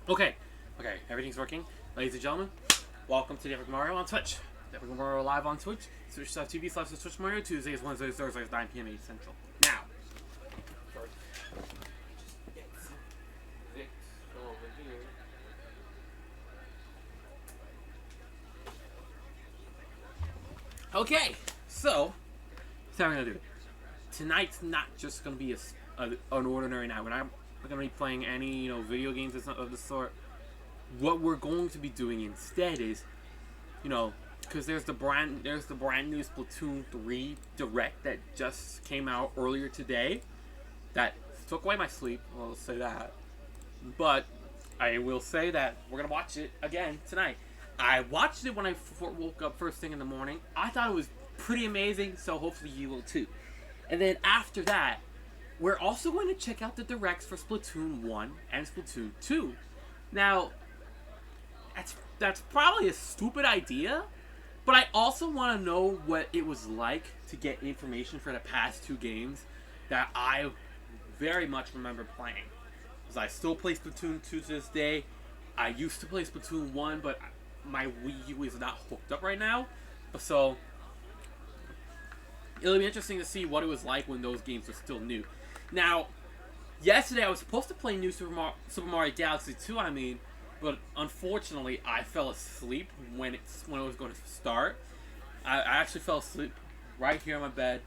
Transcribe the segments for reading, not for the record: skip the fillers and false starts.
Okay, everything's working. Ladies and gentlemen, welcome to Epic Mario on Twitch. Epic Mario live on Twitch. Twitch.tv/Switch Mario. Tuesdays, Wednesdays, Thursdays, 9 p.m. East Central. Now, first, just get some Vicks over here. Okay, so, what's that we're gonna do? Tonight's not just gonna be an ordinary night. We're not gonna be playing any video games of the sort. What we're going to be doing instead is, because there's the brand new Splatoon 3 Direct that just came out earlier today. That took away my sleep. I'll say that. But I will say that we're gonna watch it again tonight. I watched it when I woke up first thing in the morning. I thought it was pretty amazing, so hopefully you will too. And then after that, we're also going to check out the directs for Splatoon 1 and Splatoon 2. Now, that's probably a stupid idea, but I also want to know what it was like to get information for the past two games that I very much remember playing. Because I still play Splatoon 2 to this day. I used to play Splatoon 1, but my Wii U is not hooked up right now. So, it'll be interesting to see what it was like when those games were still new. Now, yesterday I was supposed to play New Super Mario Galaxy 2, but unfortunately I fell asleep when it was going to start. I actually fell asleep right here on my bed,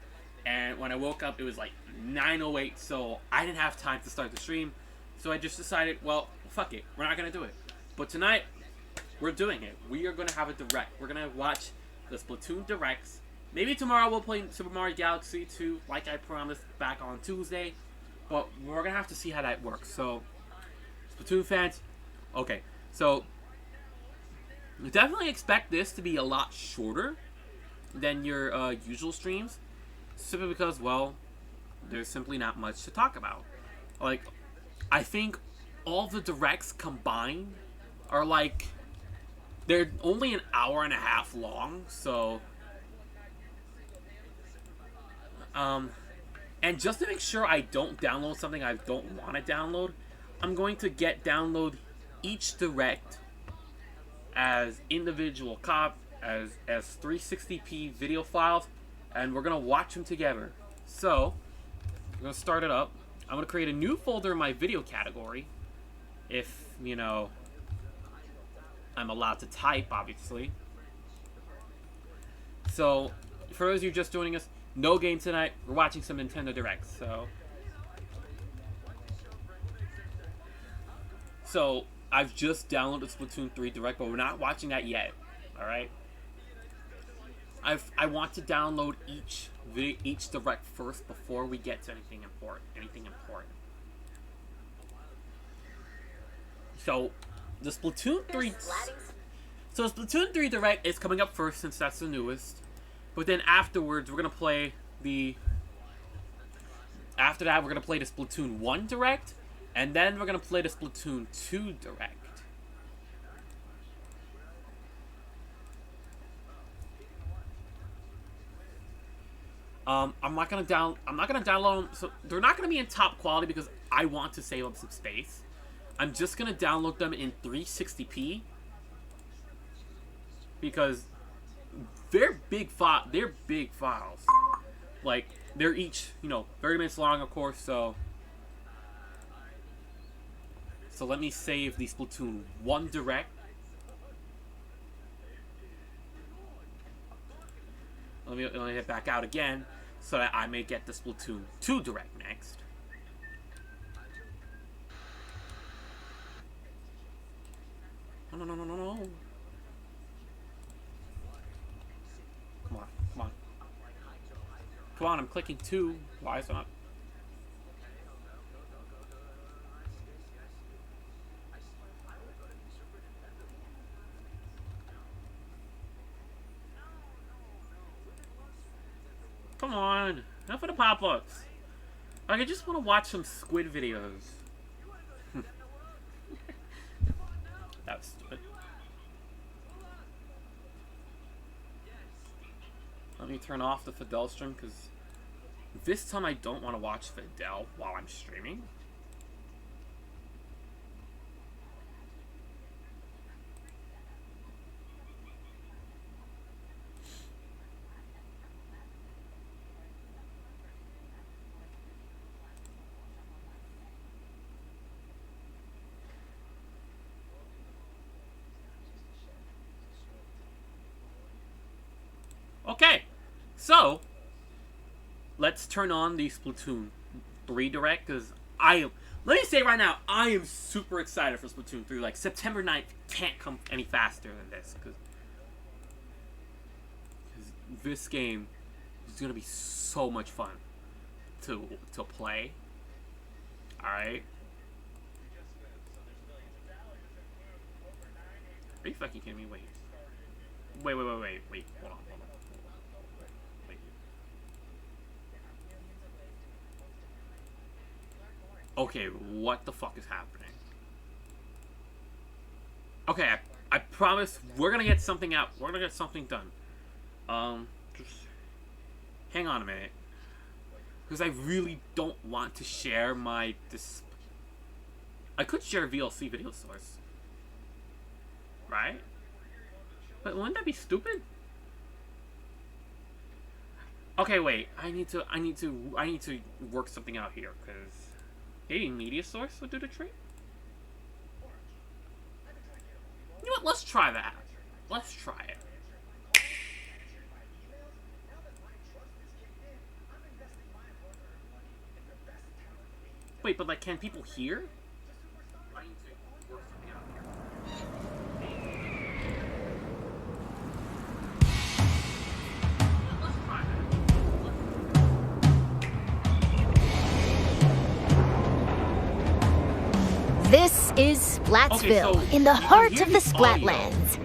and when I woke up it was like 9:08, so I didn't have time to start the stream. So I just decided, well, fuck it, we're not going to do it. But tonight, we're doing it. We are going to have a direct. We're going to watch the Splatoon directs. Maybe tomorrow we'll play Super Mario Galaxy 2, like I promised back on Tuesday. But we're going to have to see how that works. So, Splatoon fans, okay. So, definitely expect this to be a lot shorter than your usual streams. Simply because, well, there's simply not much to talk about. Like, I think all the directs combined are like, they're only an hour and a half long, so... and just to make sure I don't download something I don't want to download, I'm going to download each direct as individual as 360p video files, and we're going to watch them together. So, I'm going to start it up. I'm going to create a new folder in my video category, if, I'm allowed to type, obviously. So, for those of you just joining us, no game tonight. We're watching some Nintendo Directs, So, I've just downloaded Splatoon 3 Direct, but we're not watching that yet. Alright? I want to download each Direct first before we get to anything important. So, the Splatoon 3... So, Splatoon 3 Direct is coming up first since that's the newest. But then afterwards, we're going to play the... After that, we're going to play the Splatoon 1 Direct. And then we're going to play the Splatoon 2 Direct. I'm not gonna download them, so they're not gonna be in top quality because I want to save up some space. I'm just gonna download them in 360p because they're big files. Like, they're each 30 minutes long, of course. So let me save the Splatoon 1 Direct. Let me hit back out again, so that I may get the Splatoon 2 Direct next. No. Come on, I'm clicking 2. Why is it not? Come on, enough of the pop-ups. Like, I just want to watch some squid videos. That was stupid. Let me turn off the Fidel stream, because this time I don't want to watch Fidel while I'm streaming. So, let's turn on the Splatoon 3 Direct, because let me say right now, I am super excited for Splatoon 3. Like, September 9th can't come any faster than this, because this game is going to be so much fun to play. Alright? Are you fucking kidding me? Wait. Wait. Hold on. Wait. Okay, what the fuck is happening? Okay, I promise we're gonna get something out. We're gonna get something done. Just hang on a minute. Because I really don't want to share my I could share a VLC video source. Right? But wouldn't that be stupid? Okay, wait. I need to work something out here, because maybe media source would do the trick. You know what? Let's try that. Let's try it. Wait, but like, can people hear? I need to work something out here. This is Splatsville, Okay, so in the heart hear of the the audio. Splatlands.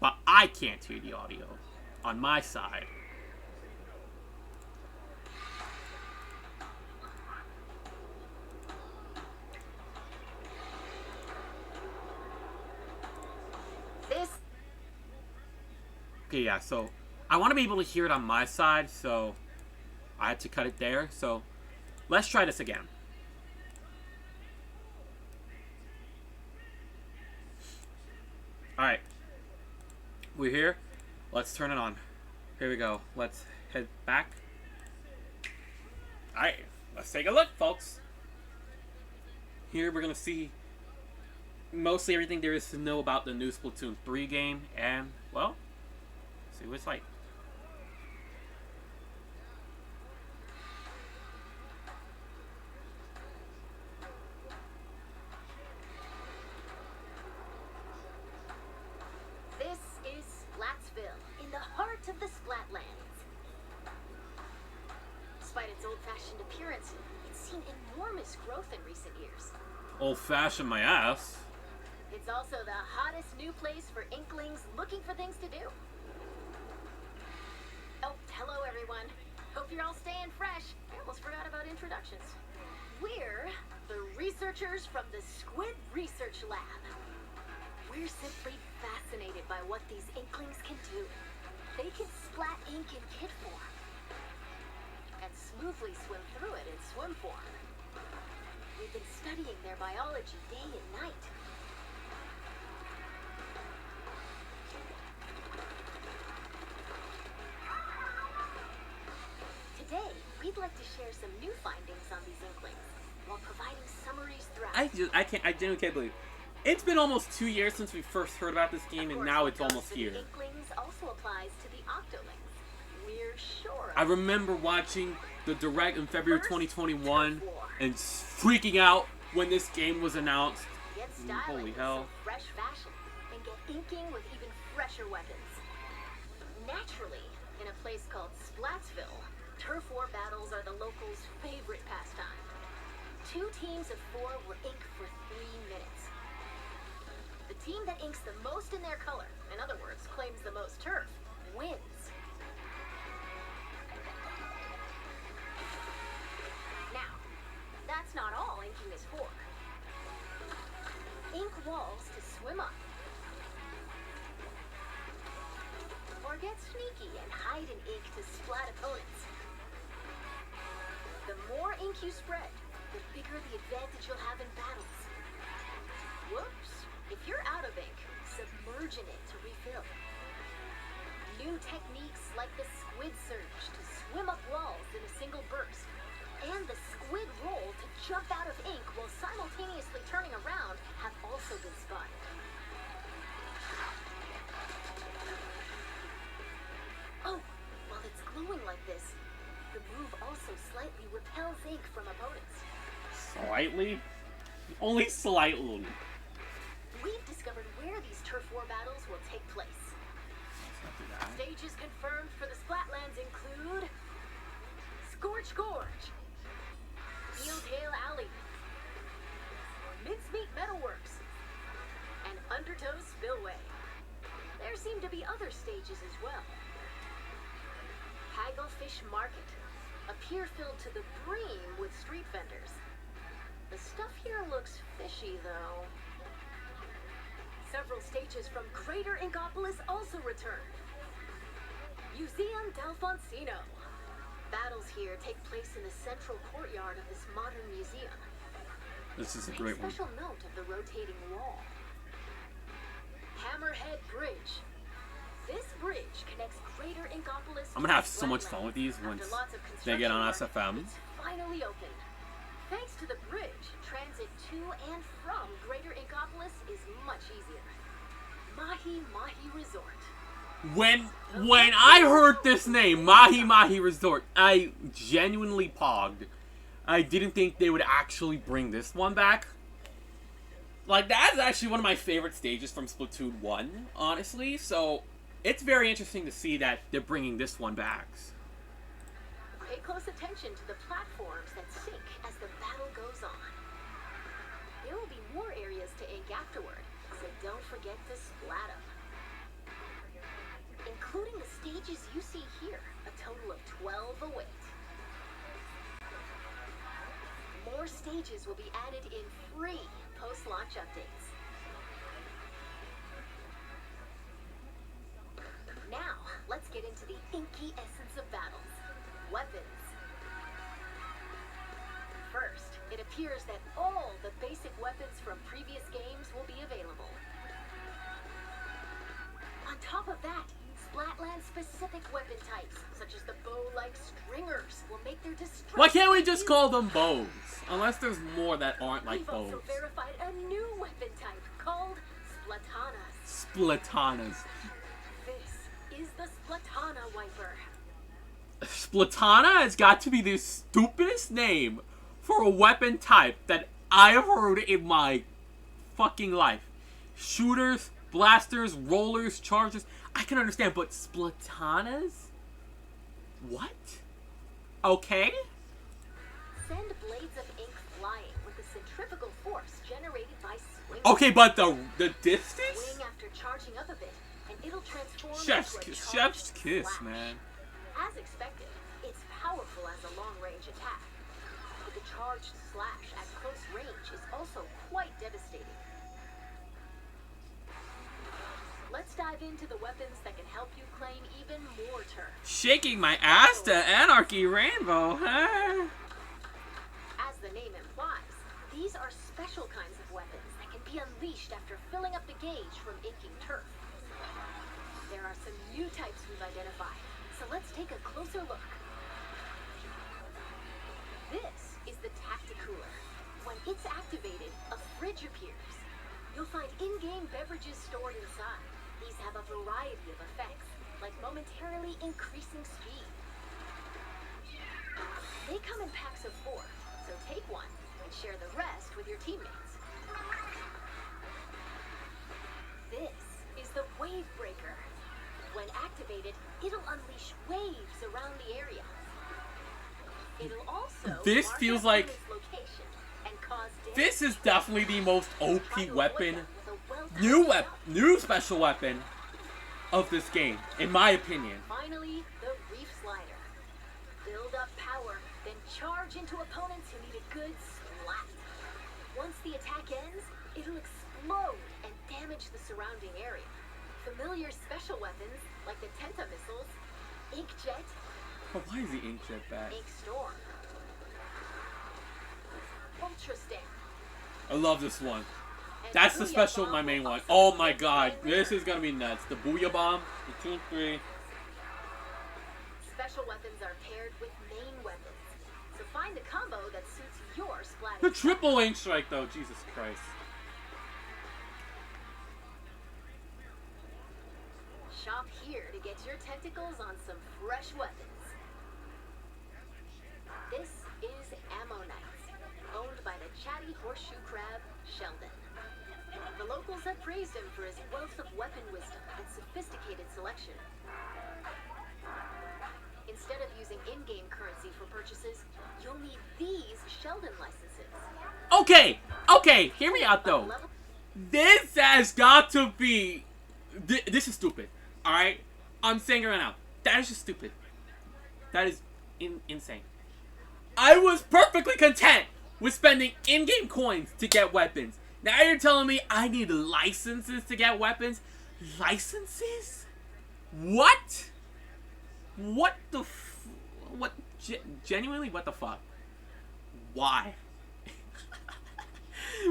But I can't hear the audio on my side. Okay, yeah, so I want to be able to hear it on my side, so I had to cut it there. So let's try this again. Alright. We're here. Let's turn it on. Here we go. Let's head back. Alright, let's take a look, folks. Here we're going to see mostly everything there is to know about the new Splatoon 3 game, and, well, see what it's like. This is Splatsville, in the heart of the Splatlands. Despite its old-fashioned appearance, it's seen enormous growth in recent years. Old-fashioned my ass. It's also the hottest new place for Inklings looking for things to do. Oh, hello everyone. Hope you're all staying fresh. I almost forgot about introductions. We're the researchers from the Squid Research Lab. We're simply fascinated by what these Inklings can do. They can splat ink in kit form and smoothly swim through it in swim form. We've been studying their biology day and night. Today, we'd like to share some new findings on these Inklings while providing summaries throughout. I genuinely can't believe. It's been almost 2 years since we first heard about this game, and now it's almost here. The Inklings also applies to the Octolings. We're sure. I remember watching the Direct in February 2021 and freaking out when this game was announced. Get styling Holy with hell. some fresh fashion and get inking with even fresher weapons. Naturally, in a place called Splatsville, turf war battles are the locals' favorite pastime. 2 teams of 4 will ink for 3 minutes. The team that inks the most in their color, in other words, claims the most turf, wins. Now, that's not all inking is for. Ink walls to swim up. Or get sneaky and hide in ink to splat opponents. The more ink you spread, the bigger the advantage you'll have in battles. Whoops! If you're out of ink, submerge in it to refill. New techniques like the squid surge to swim up walls in a single burst, and the squid roll to jump out of ink while simultaneously turning around have also been spotted. Oh, while it's slightly. Only slightly. We've discovered where these turf war battles will take place. Let's not do that. Stages confirmed for the Splatlands include Scorch Gorge, Eeltail Alley, Mincemeat Metalworks, and Undertow Spillway. There seem to be other stages as well. Hagglefish Market, a pier filled to the brim with street vendors. The stuff here looks fishy, though. Several stages from Greater Inkopolis also return. Museum Delfoncino. Battles here take place in the central courtyard of this modern museum. This is a Take great one. special note of the rotating wall. Hammerhead Bridge. This bridge connects Greater Inkopolis. I'm gonna have so much fun with these once they get on SFM. It's finally open. Thanks to the bridge, transit to and from Greater Inkopolis is much easier. Mahi Mahi Resort. When I heard this name, Mahi Mahi Resort, I genuinely pogged. I didn't think they would actually bring this one back. Like, that's actually one of my favorite stages from Splatoon 1, honestly. So, it's very interesting to see that they're bringing this one back. Pay close attention to the platforms that sink as the battle goes on. There will be more areas to ink afterward, so don't forget to splat them. Including the stages you see here, a total of 12 await. More stages will be added in free post-launch updates. Now, let's get into the inky essence of battles. Weapons. First, it appears that all the basic weapons from previous games will be available. On top of that, Splatland-specific weapon types, such as the bow-like stringers, will make their destruction. Why can't we just call them bows? Unless there's more that aren't like We've bows. also verified a new weapon type called Splatanas. Splatanas. This is the Splatana Wiper. Splatana has got to be the stupidest name for a weapon type that I have heard in my fucking life. Shooters, blasters, rollers, charges, I can understand, but Splatanas? What? Okay? Send blades of ink flying with the centrifugal force generated by swinging. Okay, but the distance? Swing after charging up a bit, and it'll transform Chef's into a kiss, charged chef's kiss, slash. man. As expected, it's powerful as a long-range attack. But the charged slash at close range is also quite devastating. Let's dive into the weapons that can help you claim even more turf. Shaking my ass to Anarchy Rainbow, huh? As the name implies, these are special kinds of weapons that can be unleashed after filling up the gauge from inking turf. There are some new types we've identified, so let's take a closer look. This is the Tacticooler. When it's activated, a fridge appears. You'll find in-game beverages stored inside. These have a variety of effects, like momentarily increasing speed. They come in packs of 4, so take one and share the rest with your teammates. This is the Wave Breaker. When activated, it'll unleash waves around the area. It'll also This mark feels an like- opponent's location and cause damage. This is definitely the most OP Try to avoid weapon, them with a well-timed jump. new special weapon of this game, in my opinion. Finally, the Reef Slider. Build up power, then charge into opponents who need a good splat. Once the attack ends, it'll explode and damage the surrounding area. Familiar special weapons, like the Tenta missiles, Inkjet, But why is the inkjet back? Ink Storm, Ultra Stamp. I love this one. and That's the Booyah special, Bomb my main will one. also Oh be my a god, friendly this is gonna be nuts. The Booyah Bomb, the 2 and 3. Special weapons are paired with main weapons, so find the combo that suits your splat. The triple ink strike though, Jesus Christ. Shop here to get your tentacles on some fresh weapons. This is Ammo Knights, owned by the Chat Locals have praised him for his wealth of weapon wisdom and sophisticated selection. Instead of using in-game currency for purchases, you'll need these Sheldon licenses. Okay, okay, hear me out though. This has got to be... This is stupid, alright? I'm saying it right now. That is just stupid. That is insane. I was perfectly content with spending in-game coins to get weapons. Now you're telling me I need licenses to get weapons? Licenses? What? What the what? Genuinely, what the fuck? Why?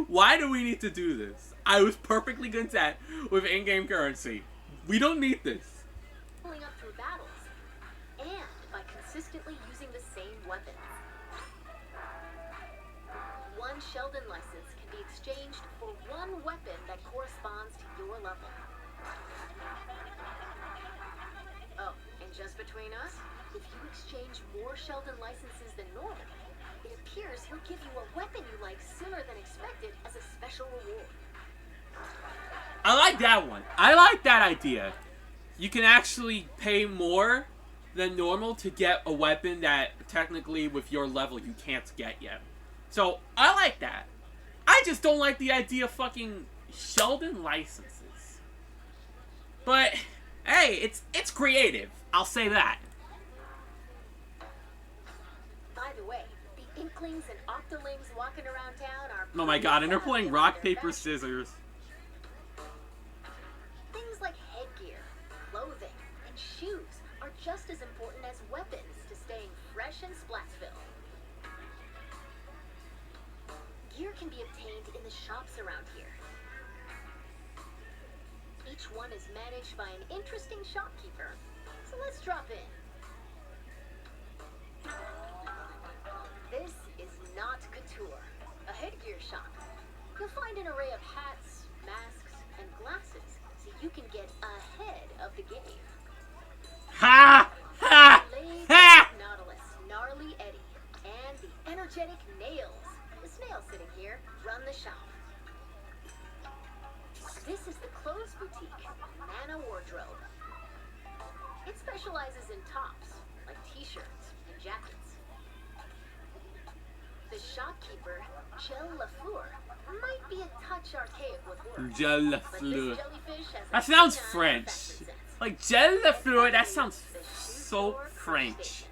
Why do we need to do this? I was perfectly content with in-game currency. We don't need this. Pulling up through battles, and by consistently using the same weapons. One Sheldon license can be exchanged for one weapon that corresponds to your level. Oh, and just between us, if you exchange more Sheldon licenses than normal, it appears he'll give you a weapon you like sooner than expected as a special reward. I like that one. I like that idea. You can actually pay more than normal to get a weapon that technically with your level you can't get yet. So, I like that. I just don't like the idea of fucking Sheldon licenses. But, hey, it's creative. I'll say that. By the way, the Inklings and Octolings walking around town are... Oh my god, and they're playing rock, paper, scissors. Things like headgear, clothing, and shoes are just as important as weapons to staying fresh in Splatsville. Gear can be obtained in the shops around here. Each one is managed by an interesting shopkeeper. So let's drop in. This is not couture, a headgear shop. You'll find an array of hats, masks, and glasses so you can get ahead of the game. Ha! Ha! Ha! Nautilus, Gnarly Eddie, and the energetic Nails. The snail sitting here run the shop. This is the clothes boutique, Mana Wardrobe. It specializes in tops, like t-shirts and jackets. The shopkeeper, Gel LaFleur, might be a touch archaic with words. Gel but this LaFleur. jellyfish has a That sounds keen eye for French. fashion sense. Like, Gel LaFleur, that sounds The shoe so store French. station.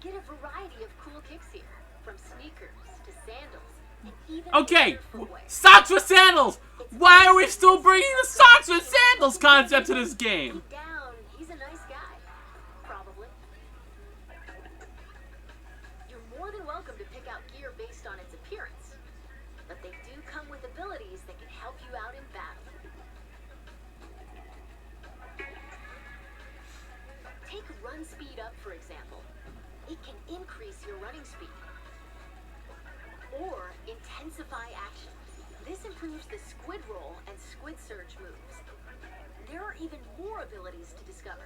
Get a variety of cool kicks here, from sneakers to sandals, and even Okay, leather footwear. socks with sandals! Why are we still bringing the socks with sandals concept to this game? Deep down, he's a nice guy. Probably. You're more than welcome to pick out gear based on its appearance, but they do come with abilities that can help you out in battle. Take run speed up, for example. It can increase your running speed. Or intensify action. This improves the squid roll and squid surge moves. There are even more abilities to discover.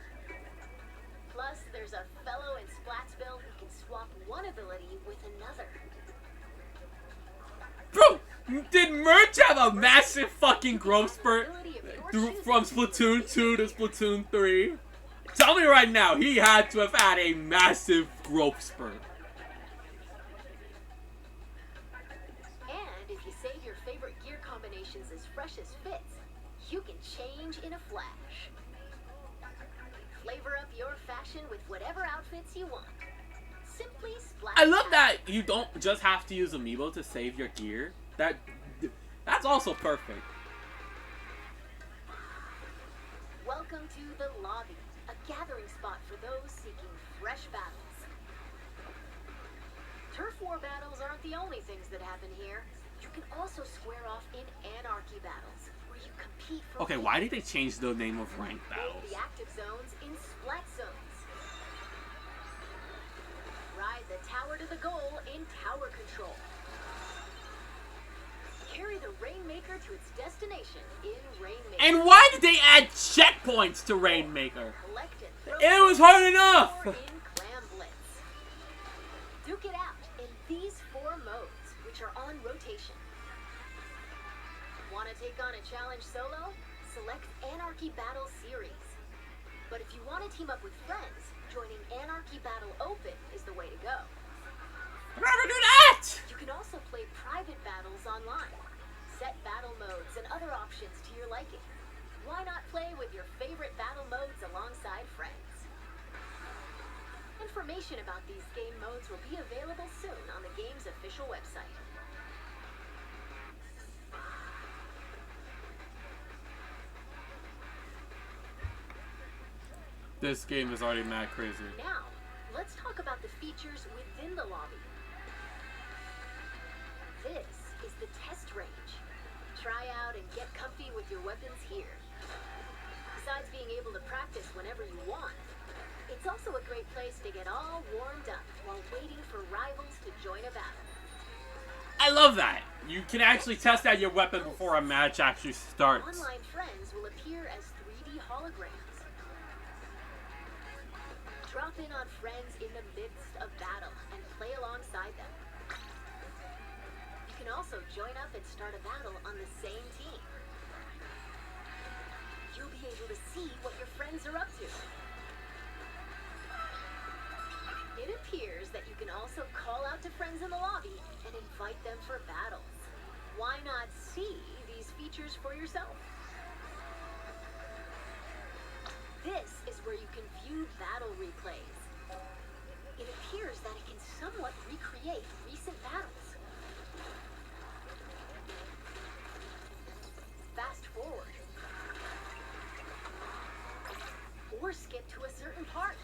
Plus, there's a fellow in Splatsville who can swap one ability with another. Bro, did Merch have a massive fucking growth spurt from Splatoon 2 to Splatoon 3? Tell me right now, he had to have had a massive growth spurt. And if you save your favorite gear combinations as fresh as fits, you can change in a flash. Flavor up your fashion with whatever outfits you want. Simply splash. I love that you don't just have to use Amiibo to save your gear. That's also perfect. Welcome to the lobby, a gathering spot for those seeking fresh battles. Turf war battles aren't the only things that happen here. You can also square off in anarchy battles, where you compete for... Okay, why did they change the name of ranked Hold battles? the active zones in splat zones. Ride the tower to the goal in tower control. Carry the Rainmaker to its destination in Rainmaker. And why did they add checkpoints to Rainmaker? Collect and throw It was hard or enough! in Clam Blitz. Duke it out in these 4 modes, which are on rotation. Want to take on a challenge solo? Select Anarchy Battle Series. But if you want to team up with friends, joining Anarchy Battle Open is the way to go. I'd rather do that! You can also play private battles online, set battle modes, and other options to your liking. Why not play with your favorite battle modes alongside friends? Information about these game modes will be available soon on the game's official website. This game is already mad crazy. Now, let's talk about the features within the lobby. This is the test range. Try out and get comfy with your weapons here. Besides being able to practice whenever you want, it's also a great place to get all warmed up while waiting for rivals to join a battle. I love that! You can actually test out your weapon before a match actually starts. Online friends will appear as 3D holograms. Drop in on friends in the midst of battle and play alongside them. You can also join up and start a battle on the same team. You'll be able to see what your friends are up to. It appears that you can also call out to friends in the lobby and invite them for battles. Why not see these features for yourself? This is where you can view battle replays. It appears that it can somewhat recreate recent battles. Fast forward. Or skip to a certain part.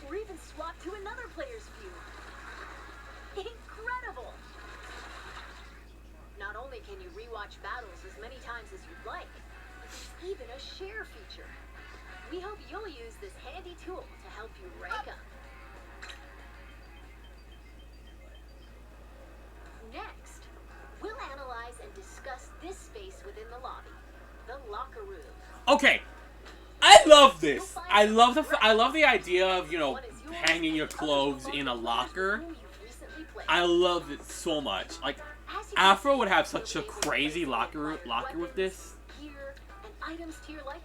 Or even swap to another player's view. Incredible! Not only can you rewatch battles as many times as you'd like, but there's even a share feature. We hope you'll use this handy tool to help you rank up. Next, we'll analyze and discuss this space within the lobby, the locker room. Okay, I love this. I love the idea of, you know, hanging your clothes in a locker. I love it so much. Like, Afro would have such a crazy locker with this. Gear and items to your liking.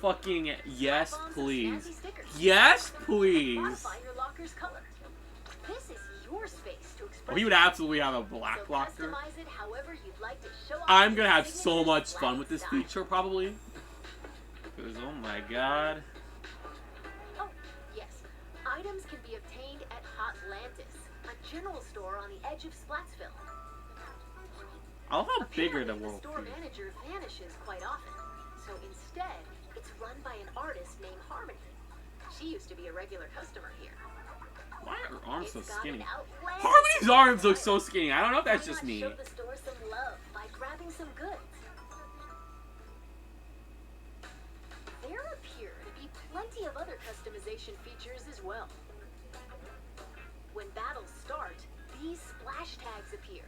Fucking yes, please. Yes, please. Modify your locker's color. This is your space to express. Oh, he would absolutely have a black so locker. customize it however you'd like to show off I'm gonna your have so signature much fun swag with this style. feature, probably. Because, oh my god. Oh, yes. Items can be obtained at Hotlantis, a general store on the edge of Splatsville. I love how bigger the Apparently, world store is. manager vanishes quite often, so instead, it's run by an artist named Harmony. She used to be a regular customer here. Why are her arms so It's got skinny? an outlandish Harmony's arms look so skinny. I don't know if that's Why just not me. show the store some love by grabbing some goods? There appear to be plenty of other customization features as well. When battles start, these splash tags appear.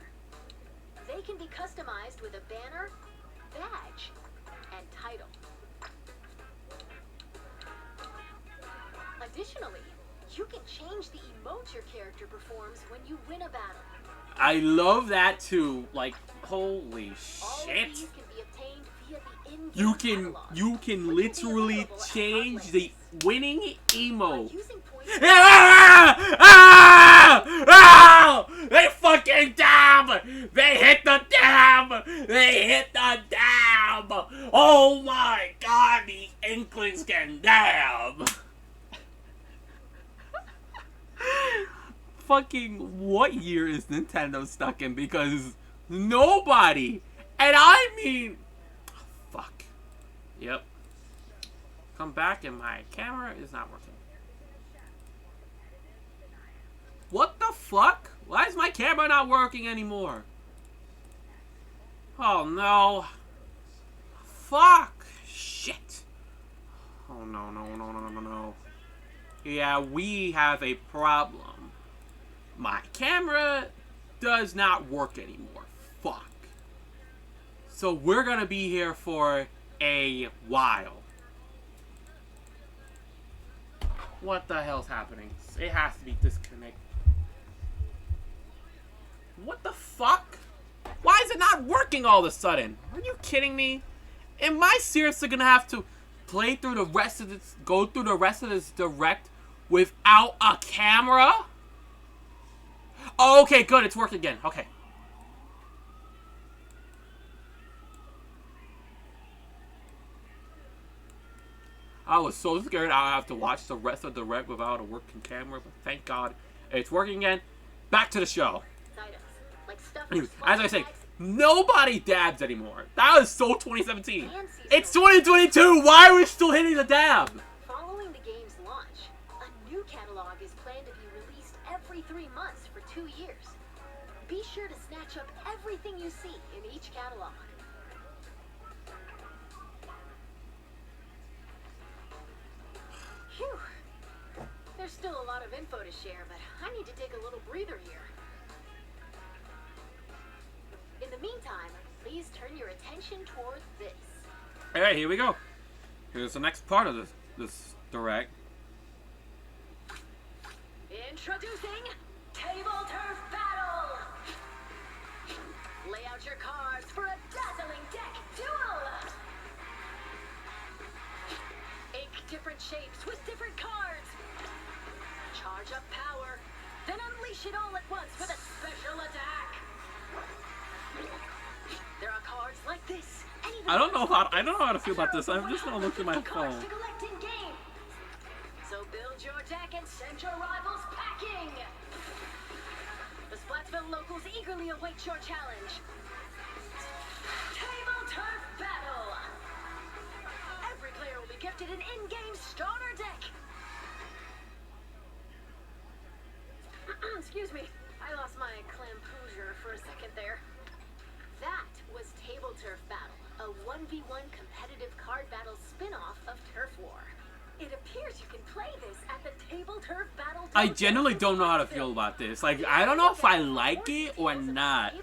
They can be customized with a banner, badge, and title. Additionally, you can change the emote your character performs when you win a battle. I love that too. Like, holy All of shit. these can be obtained via the in-game You catalog, can which will be literally available at change Hotlantis. the winning By emote. using points Ah! Ah! Ah! They fucking dam! They hit the dam! They hit the dam! Oh my god, the Inklings can dam! Fucking what year is Nintendo stuck in? Because nobody, and I mean, fuck. Yep. Come back and my camera is not working. What the fuck? Why is my camera not working anymore? Oh no. Fuck. Shit. Oh no, no, no, no, no, no. Yeah, we have a problem. My camera does not work anymore. Fuck. So we're gonna be here for a while. What the hell's happening? It has to be disconnected. What the fuck? Why is it not working all of a sudden? Are you kidding me? Am I seriously gonna have to play through the rest of this, go through the rest of this direct without a camera? Oh, okay, good. It's working again. Okay. I was so scared I'd have to watch the rest of the direct without a working camera, but thank God it's working again. Back to the show. Anyways, as I say, nobody dabs anymore. That was so 2017. It's 2022. Why are we still hitting the dab? Following the game's launch, a new catalog is planned to be released every 3 months for 2 years. Be sure to snatch up everything you see in each catalog. Phew. There's still a lot of info to share, but I need to take a little breather here. In the meantime, please turn your attention toward this. Alright, here we go. Here's the next part of this direct. Introducing Table Turf Battle! Lay out your cards for a dazzling deck duel! 8 different shapes with different cards! Charge up power, then unleash it all at once with a special attack! There are cards like this. I don't know how to feel about this. I'm just gonna look at my phone. So build your deck and send your rivals packing. The Splatsville locals eagerly await your challenge. Table Turf Battle. Every player will be gifted an in-game starter deck. Excuse me, I lost my clampoosier for a second there. That was Table Turf Battle, a 1v1 competitive card battle spin-off of Turf War. It appears you can play this at the Table Turf Battle. I genuinely don't know how to feel about this. Like, I don't know if I like it or not.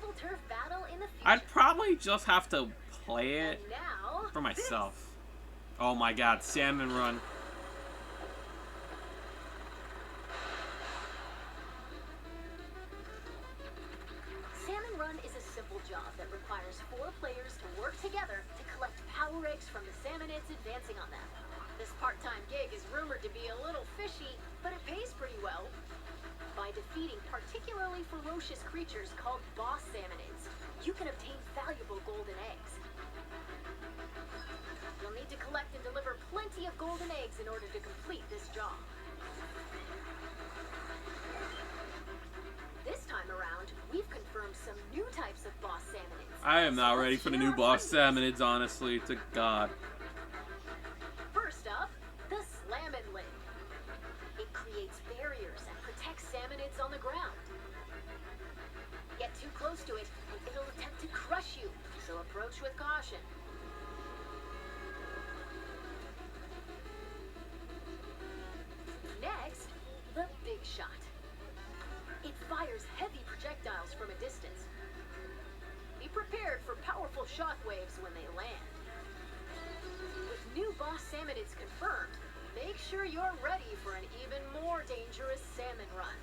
I'd probably just have to play it for myself. Oh my god, Salmon Run. Salmon Run is a simple job that requires 4 players to work together to collect power eggs from the salmonids advancing on them. This part-time gig is rumored to be a little fishy, but it pays pretty well. By defeating particularly ferocious creatures called boss salmonids, you can obtain valuable golden eggs. You'll need to collect and deliver plenty of golden eggs in order to complete this job. This time around, we've confirmed some new types of boss salmonids. I am not ready for the new boss salmonids, honestly, to God. First up, the Slammin' Lid. It creates barriers and protects salmonids on the ground. Get too close to it, and it'll attempt to crush you, so approach with caution. Next, the Big Shot. It fires heavy projectiles from a distance. Be prepared for powerful shockwaves when they land. With new boss salmonids confirmed, make sure you're ready for an even more dangerous salmon run.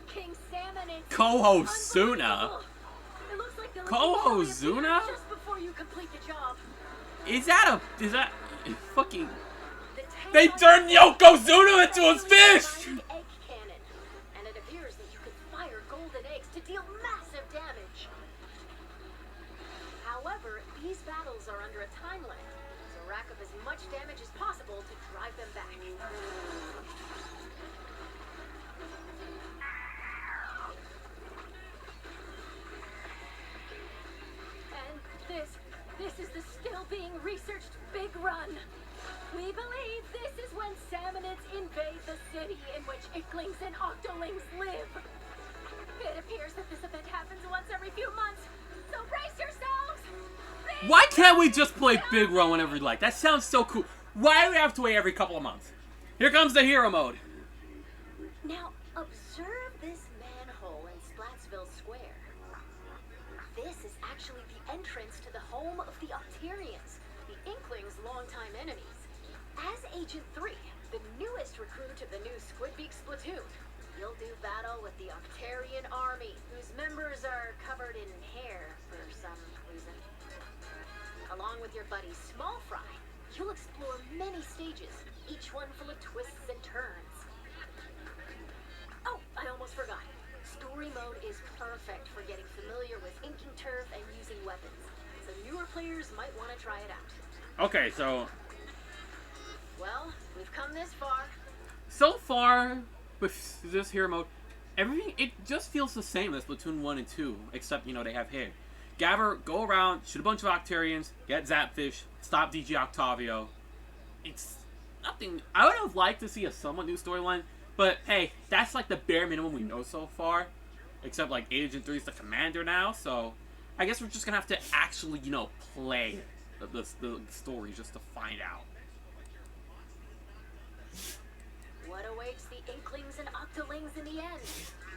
King Salmonids. Kohosuna? Kohosuna? Just before you complete the job. Is that fucking... They turned Yokozuna into a fish! Egg cannon, and it appears that you can fire golden eggs to deal massive damage. However, these battles are under a time limit, so rack up as much damage as possible to drive them back. This is the still being researched big run. We believe this is when salmonids invade the city in which Icklings and Octolings live. It appears that this event happens once every few months, so brace yourselves! Why can't we just play Big Run whenever we like? That sounds so cool. Why do we have to wait every couple of months? Here comes the hero mode. Now, observe this manhole. Square. This is actually the entrance to the home of the Octarians, the Inklings' longtime enemies. As Agent 3, the newest recruit of the new Squidbeak Splatoon, you'll do battle with the Octarian army, whose members are covered in hair for some reason. Along with your buddy Small Frye, you'll explore many stages, each one full of twists and turns. Oh, I almost forgot. Story mode is perfect for getting familiar with inking turf and using weapons, so newer players might want to try it out. Okay, so Well, we've come this far. so far with this hero mode, everything it just feels the same as Splatoon 1 and 2, except they have hair. Gather, go around, shoot a bunch of Octarians, get Zapfish, stop DG Octavio. It's nothing. I would have liked to see a somewhat new storyline, but hey, that's like the bare minimum we know so far. Except like Agent 3 is the commander now, so I guess we're just gonna have to actually, play the story just to find out. What awaits the Inklings and Octolings in the end?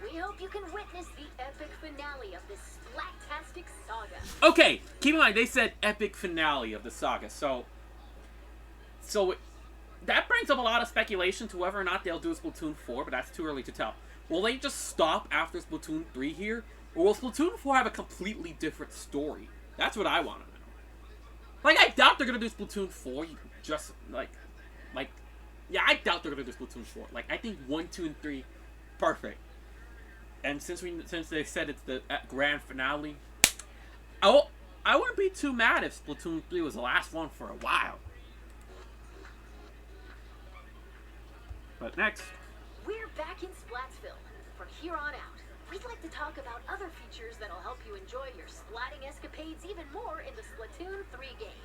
We hope you can witness the epic finale of this splat-tastic saga. Okay, keep in mind they said epic finale of the saga, so that brings up a lot of speculation to whether or not they'll do a Splatoon 4, but that's too early to tell. Will they just stop after Splatoon 3 here, or will Splatoon 4 have a completely different story? That's what I want to know. Like, I doubt they're gonna do Splatoon 4. Just yeah, I doubt they're gonna do Splatoon 4. Like, I think 1, 2, and 3, perfect. And since they said it's the grand finale, I wouldn't be too mad if Splatoon 3 was the last one for a while. But next, We're back in Splatsville. From here on out, we'd like to talk about other features that'll help you enjoy your splatting escapades even more in the Splatoon 3 game.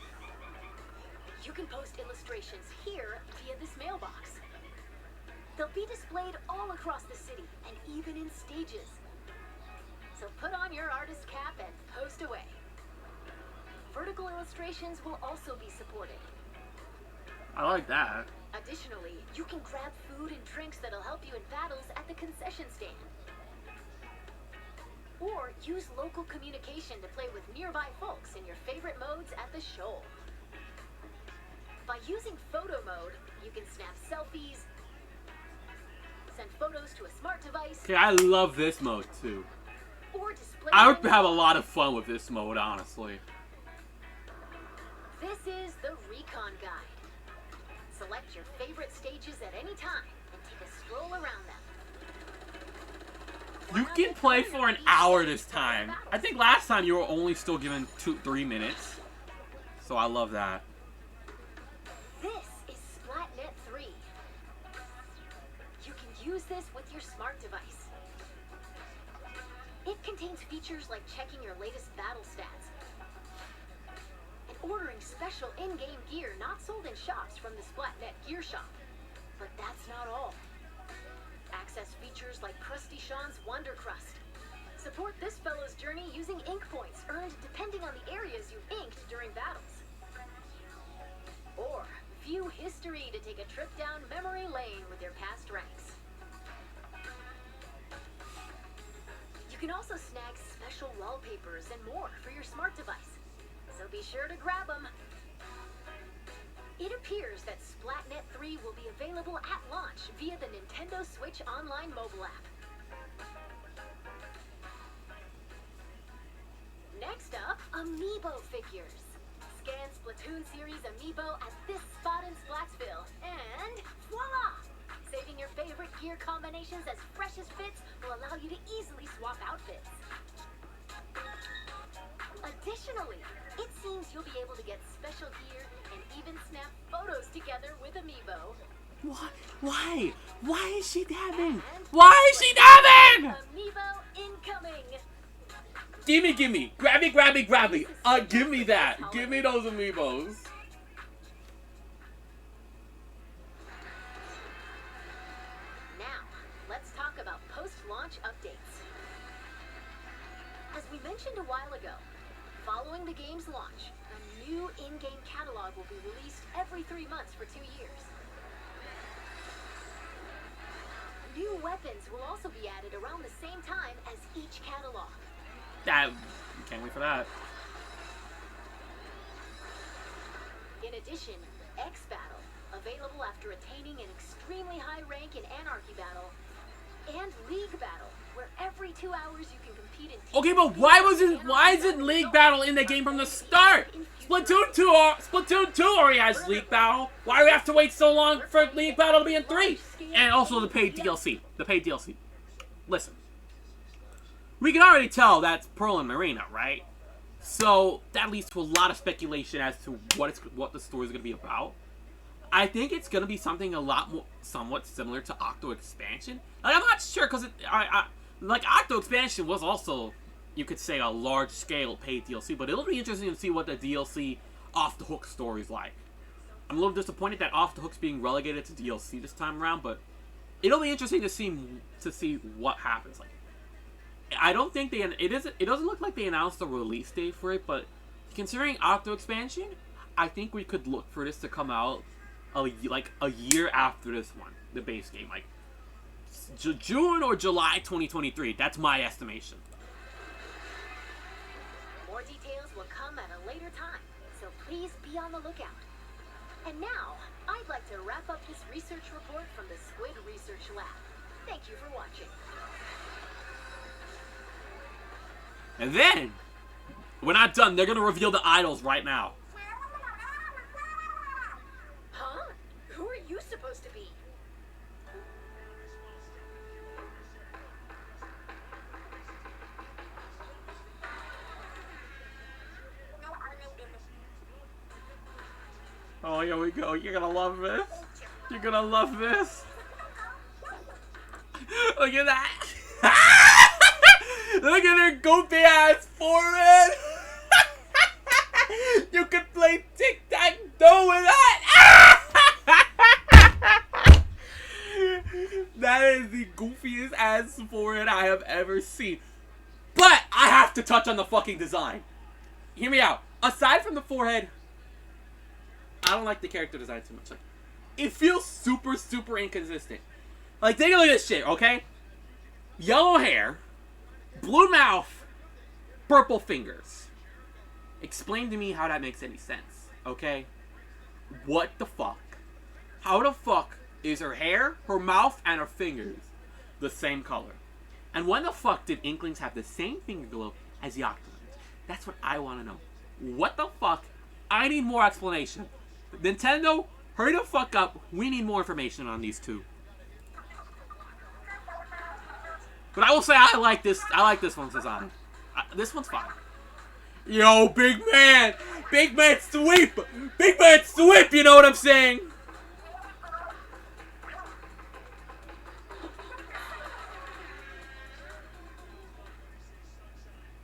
You can post illustrations here via this mailbox. They'll be displayed all across the city and even in stages. So put on your artist cap and post away. Vertical illustrations will also be supported. I like that. Additionally, you can grab food and drinks that'll help you in battles at the concession stand. Or use local communication to play with nearby folks in your favorite modes at the show. By using photo mode, you can snap selfies, send photos to a smart device, Okay, I love this mode too. or display I would them- have a lot of fun with this mode, honestly. This is the Recon Guide. Select your favorite stages at any time and take a stroll around them. You can play for an hour this time. I think last time you were only still given 2-3 minutes. So I love that. This is Splatnet 3. You can use this with your smart device. It contains features like checking your latest battle stats and ordering special in-game gear not sold in shops from the Splatnet Gear Shop. But that's not all. Access features like Krusty Sean's Wonder Crust. Support this fellow's journey using ink points earned depending on the areas you inked during battles. Or view history to take a trip down memory lane with your past ranks. You can also snag special wallpapers and more for your smart device, so be sure to grab them. It appears that Splatnet 3 will be available at launch via the Nintendo Switch Online mobile app. Next up, Amiibo figures. Scan Splatoon series Amiibo at this spot in Splatsville, and voila! Saving your favorite gear combinations as fresh as fits will allow you to easily swap outfits. Additionally, it seems you'll be able to get special gear and even snap photos together with Amiibo. What? Why? Why is she dabbing? Why is she dabbing? Amiibo incoming! Gimme. Grabby. Give me that. Give me those amiibos. Now, let's talk about post-launch updates. As we mentioned a while ago, following the game's launch, a new in-game catalog will be released every 3 months for 2 years. New weapons will also be added around the same time as each catalog. That can't wait for that. In addition, X Battle, available after attaining an extremely high rank in Anarchy Battle, and League Battle, where every 2 hours you can compete in. Okay, but why isn't League Battle in the game from the start? Splatoon 2 already has League Battle. Why do we have to wait so long for League Battle to be in 3? And also the paid DLC. Listen. We can already tell that's Pearl and Marina, right? So that leads to a lot of speculation as to what the story is going to be about. I think it's going to be something a lot more, somewhat similar to Octo Expansion. Like, I'm not sure, because like, Octo Expansion was also, you could say, a large-scale paid DLC, but it'll be interesting to see what the DLC Off the Hook story is like. I'm a little disappointed that Off the Hook's being relegated to DLC this time around, but it'll be interesting to see what happens. Like, I don't think it doesn't look like they announced a release date for it, but considering Octo Expansion, I think we could look for this to come out like a year after this one, the base game, like June or July 2023. That's my estimation. More details will come at a later time, so please be on the lookout. And now, I'd like to wrap up this research report from the Squid Research Lab. Thank you for watching. And then, we're not done. They're going to reveal the idols right now. Huh? Who are you supposed to be? Oh, here we go. You're going to love this. You're going to love this. Look at that. Look at their goofy ass forehead. You could play tic-tac-toe with that. That is the goofiest ass forehead I have ever seen. But I have to touch on the fucking design. Hear me out. Aside from the forehead, I don't like the character design too much. Like, it feels super, super inconsistent. Like, take a look at this shit, okay? Yellow hair, blue mouth, purple fingers. Explain to me how that makes any sense, okay? What the fuck? How the fuck is her hair, her mouth, and her fingers the same color? And when the fuck did Inklings have the same finger glow as the Octolings? That's what I want to know. What the fuck? I need more explanation. Nintendo, hurry the fuck up. We need more information on these two. But I will say I like this one's design. This one's fine. Yo, big man! Big man sweep! Big man sweep, you know what I'm saying?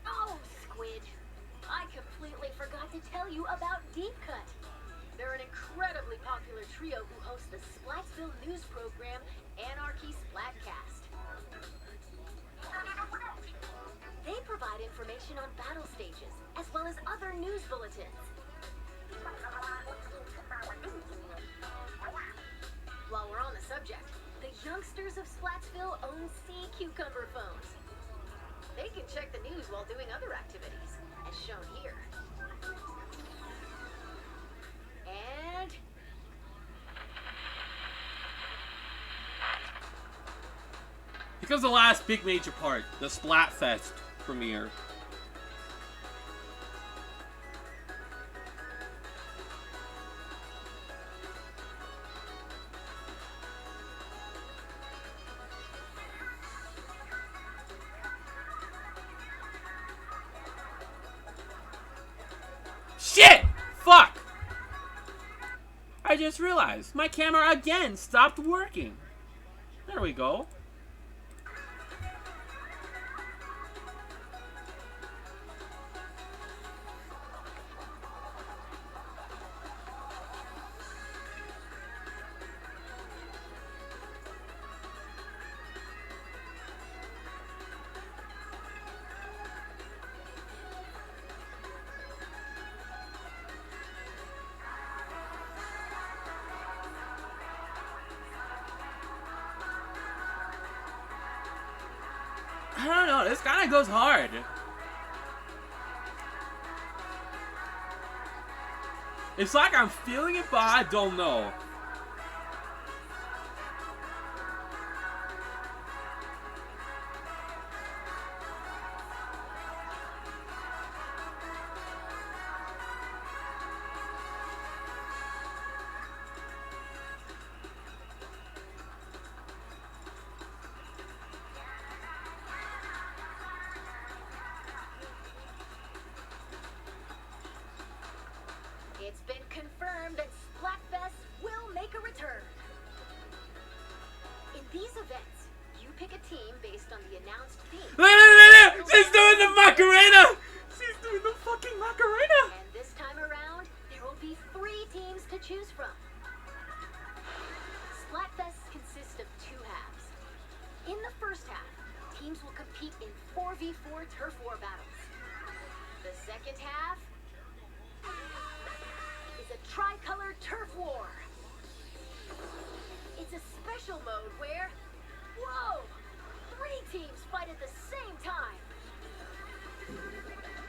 Oh, Squid. I completely forgot to tell you about Deep Cut. They're an incredibly popular trio who host the Splatsville news program, Anarchy Splatcast. They provide information on battle stages, as well as other news bulletins. While we're on the subject, the youngsters of Splatsville own sea cucumber phones. They can check the news while doing other activities, as shown here. And... Here comes the last big major part, the Splatfest premiere. Shit! Fuck! I just realized my camera again stopped working. There we go. I don't know, this kind of goes hard. It's like I'm feeling it, but I don't know. It's been confirmed that Splatfest will make a return. In these events, you pick a team based on the announced theme. She's doing the Macarena! She's doing the fucking Macarena! And this time around, there will be 3 teams to choose from. Splatfest consists of 2 halves. In the first half, teams will compete in 4v4 turf war battles. The second half is a tricolor turf war. It's a special mode where, whoa, 3 teams fight at the same time.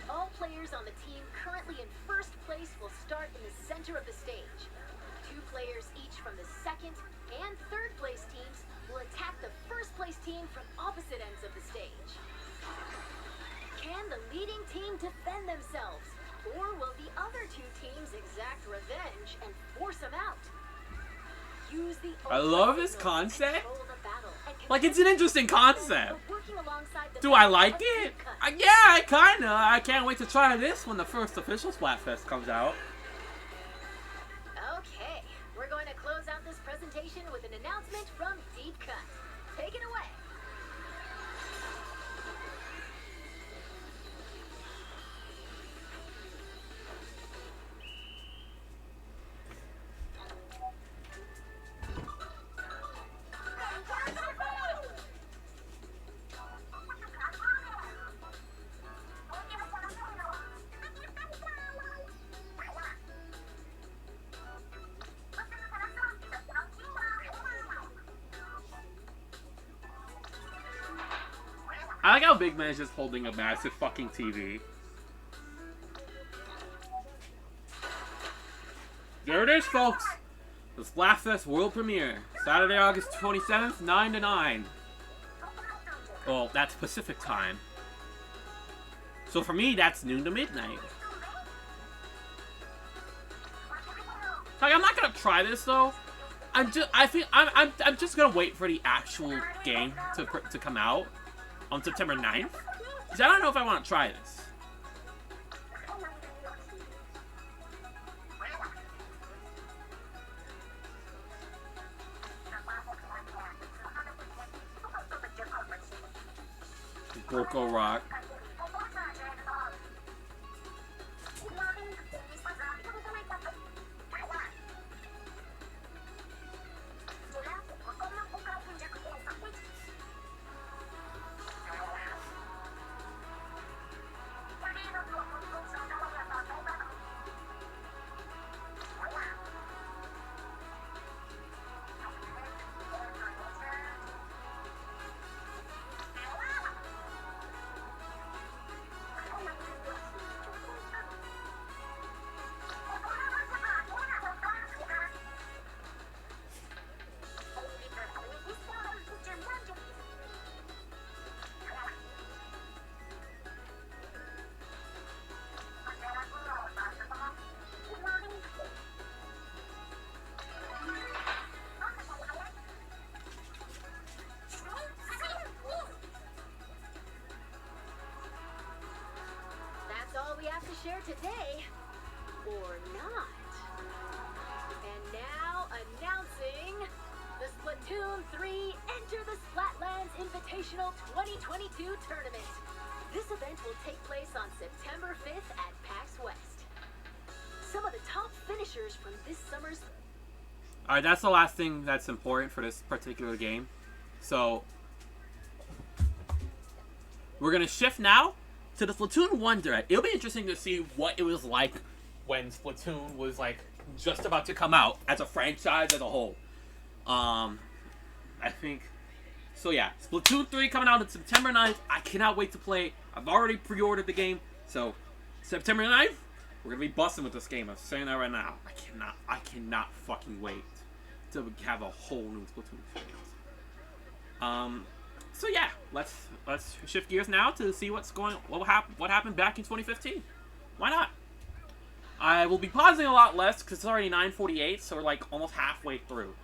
All players on the team currently in first place will start in the center of the stage. 2 players each from the second and third place teams will attack the first place team from opposite ends of the stage. Can the leading team defend themselves? Or will the other 2 teams exact revenge and force them out? Use the I love this concept. control the battle and Like, it's an interesting concept. working alongside the Do I members like of it? Deep Cut. Yeah, I kinda. I can't wait to try this when the first official Splatfest comes out. Okay, we're going to close out this presentation with an announcement from Deep Cut. Take it away. I like how Big Man is just holding a massive fucking TV. There it is, folks. The Splatfest world premiere. Saturday, August 27th, 9 to 9. Well, that's Pacific time. So for me, that's noon to midnight. Like, I'm not gonna try this though. I'm just gonna wait for the actual game to come out on September 9th. Because I don't know if I want to try this. Gorko Rock. Share today, or not. And now, announcing the Splatoon 3 Enter the Splatlands Invitational 2022 tournament. This event will take place on September 5th at PAX West. Some of the top finishers from this summer's... Alright, that's the last thing that's important for this particular game. So, we're going to shift now to the Splatoon 1 Direct. It'll be interesting to see what it was like when Splatoon was like just about to come out as a franchise as a whole. I think so. Yeah, Splatoon 3 coming out on September 9th. I cannot wait to play. I've already pre-ordered the game, so September 9th, We're gonna be busting with this game. I'm saying that right now. I cannot fucking wait to have a whole new Splatoon experience. So yeah, let's shift gears now to see what happened back in 2015. Why not? I will be pausing a lot less because it's already 9:48, so we're like almost halfway through.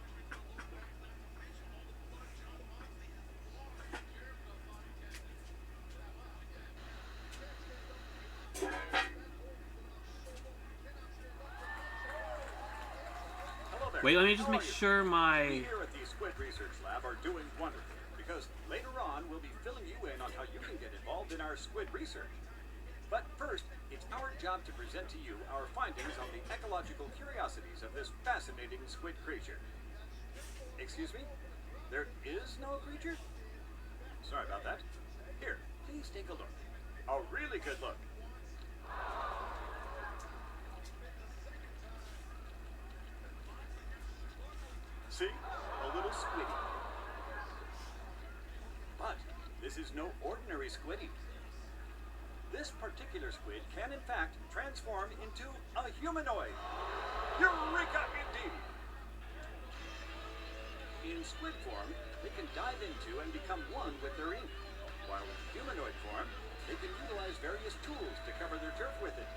Wait, let me just make sure my... We here at the Squid Research Lab are doing wonderful, because later on we'll be filling you in on how you can get involved in our squid research. But first, it's our job to present to you our findings on the ecological curiosities of this fascinating squid creature. Excuse me? There is no creature? Sorry about that. Here, please take a look. A really good look. See? A little squiddy. But this is no ordinary squiddy. This particular squid can in fact transform into a humanoid. Eureka indeed! In squid form, they can dive into and become one with their ink. While in humanoid form, they can utilize various tools to cover their turf with it.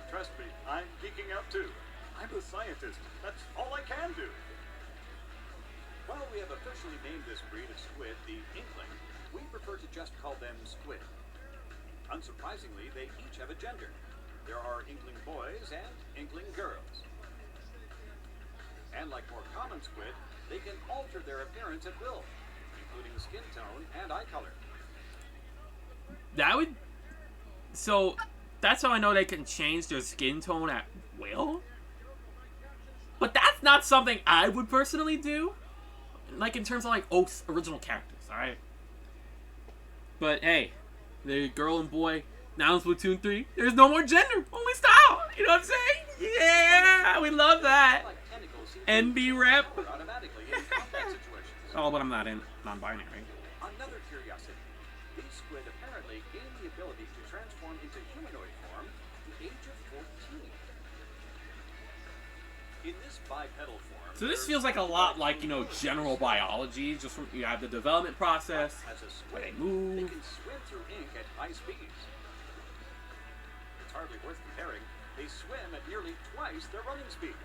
Trust me, I'm geeking out too. I'm a scientist. That's all I can do. While we have officially named this breed of squid the Inkling, we prefer to just call them squid. Unsurprisingly, they each have a gender. There are Inkling boys and Inkling girls. And like more common squid, they can alter their appearance at will, including skin tone and eye color. That would... So, that's how I know they can change their skin tone at will? But that's not something I would personally do. Like, in terms of, like, Oak's original characters, alright? But, hey, the girl and boy, now in Splatoon 3, there's no more gender, only style! You know what I'm saying? Yeah! We love that! NB rep! Oh, but I'm not in non-binary. Another curiosity. These squid apparently gain the ability to transform into humanoid form at the age of 14. In this bipedal form... So this feels like a lot like, you know, general biology. Just from, you have the development process, where they move. They can swim through ink at high speeds. It's hardly worth comparing. They swim at nearly twice their running speed.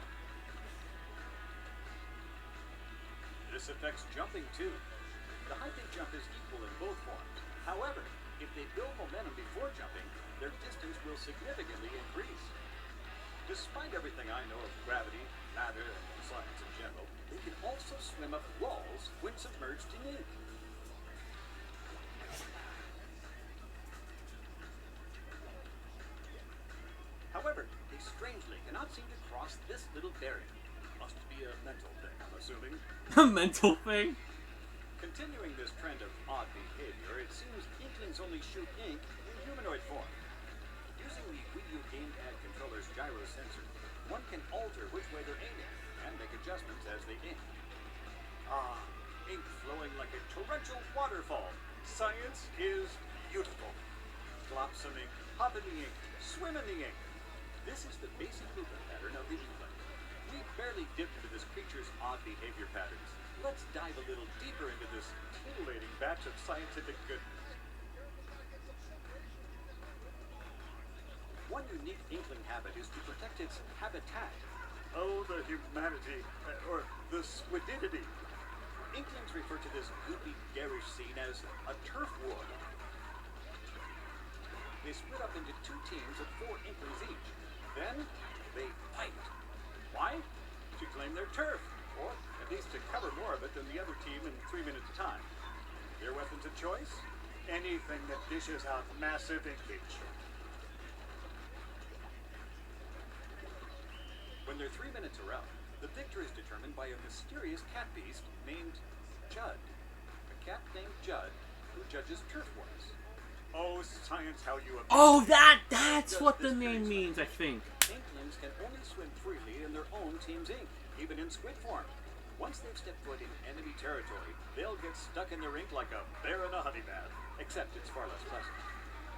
This affects jumping too. The height they jump is equal in both forms. However, if they build momentum before jumping, their distance will significantly increase. Despite everything I know of gravity, matter, and science in general, they can also swim up walls when submerged in ink. However, they strangely cannot seem to cross this little barrier. Must be a mental thing, I'm assuming. A mental thing? Continuing this trend of odd behavior, it seems Inklings only shoot ink in humanoid form. Using the Wii U gamepad controller's gyro sensor, one can alter which way they're aiming and make adjustments as they ink. Ah, ink flowing like a torrential waterfall. Science is beautiful. Glop some ink, hop in the ink, swim in the ink. This is the basic movement pattern of the Inkling. We barely dipped into this creature's odd behavior patterns. Let's dive a little deeper into this titillating batch of scientific goodness. One unique Inkling habit is to protect its habitat. Oh, the humanity, or the squididity. Inklings refer to this goopy, garish scene as a turf war. They split up into two teams of 4 Inklings each. Then, they fight. Why? To claim their turf, or at least to cover more of it than the other team in 3 minutes' time. Their weapons of choice? Anything that dishes out massive inkage. When their 3 minutes are up, the victor is determined by a mysterious cat beast named Judd. A cat named Judd who judges turf wars. Oh, science, how you abuse. Oh, that's what the name means, I think. Inklings can only swim freely in their own team's ink, even in squid form. Once they've stepped foot in enemy territory, they'll get stuck in their ink like a bear in a honey bath, except it's far less pleasant.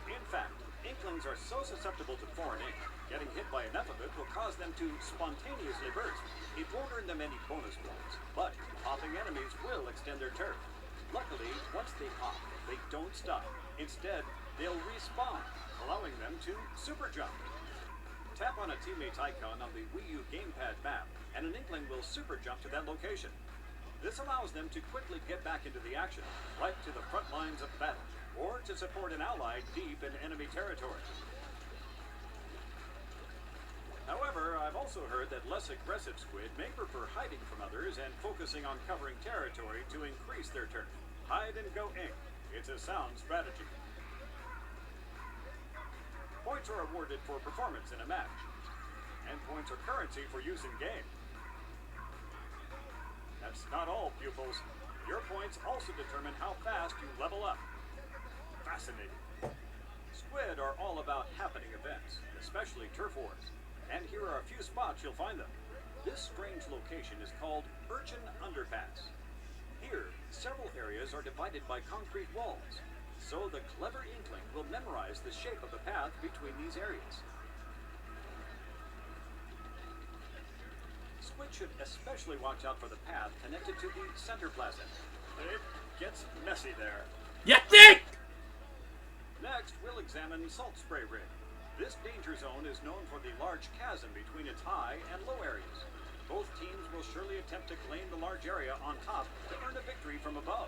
In fact, inklings are so susceptible to foreign ink, getting hit by enough of it will cause them to spontaneously burst. It won't earn them any bonus points, but popping enemies will extend their turf. Luckily, once they pop, they don't stop. Instead, they'll respawn, allowing them to super jump. Tap on a teammate's icon on the Wii U gamepad map, and an inkling will super jump to that location. This allows them to quickly get back into the action, right to the front lines of battle, or to support an ally deep in enemy territory. However, I've also heard that less aggressive squid may prefer hiding from others and focusing on covering territory to increase their turf. Hide and go ink. It's a sound strategy. Points are awarded for performance in a match, and points are currency for use in game. That's not all, pupils. Your points also determine how fast you level up. Fascinating. Squid are all about happening events, especially turf wars. And here are a few spots you'll find them. This strange location is called Urchin Underpass. Here, several areas are divided by concrete walls, so the clever inkling will memorize the shape of the path between these areas. Squid should especially watch out for the path connected to the center plaza. It gets messy there. You think? Next, we'll examine Salt Spray Rig. This danger zone is known for the large chasm between its high and low areas. Both teams will surely attempt to claim the large area on top to earn a victory from above.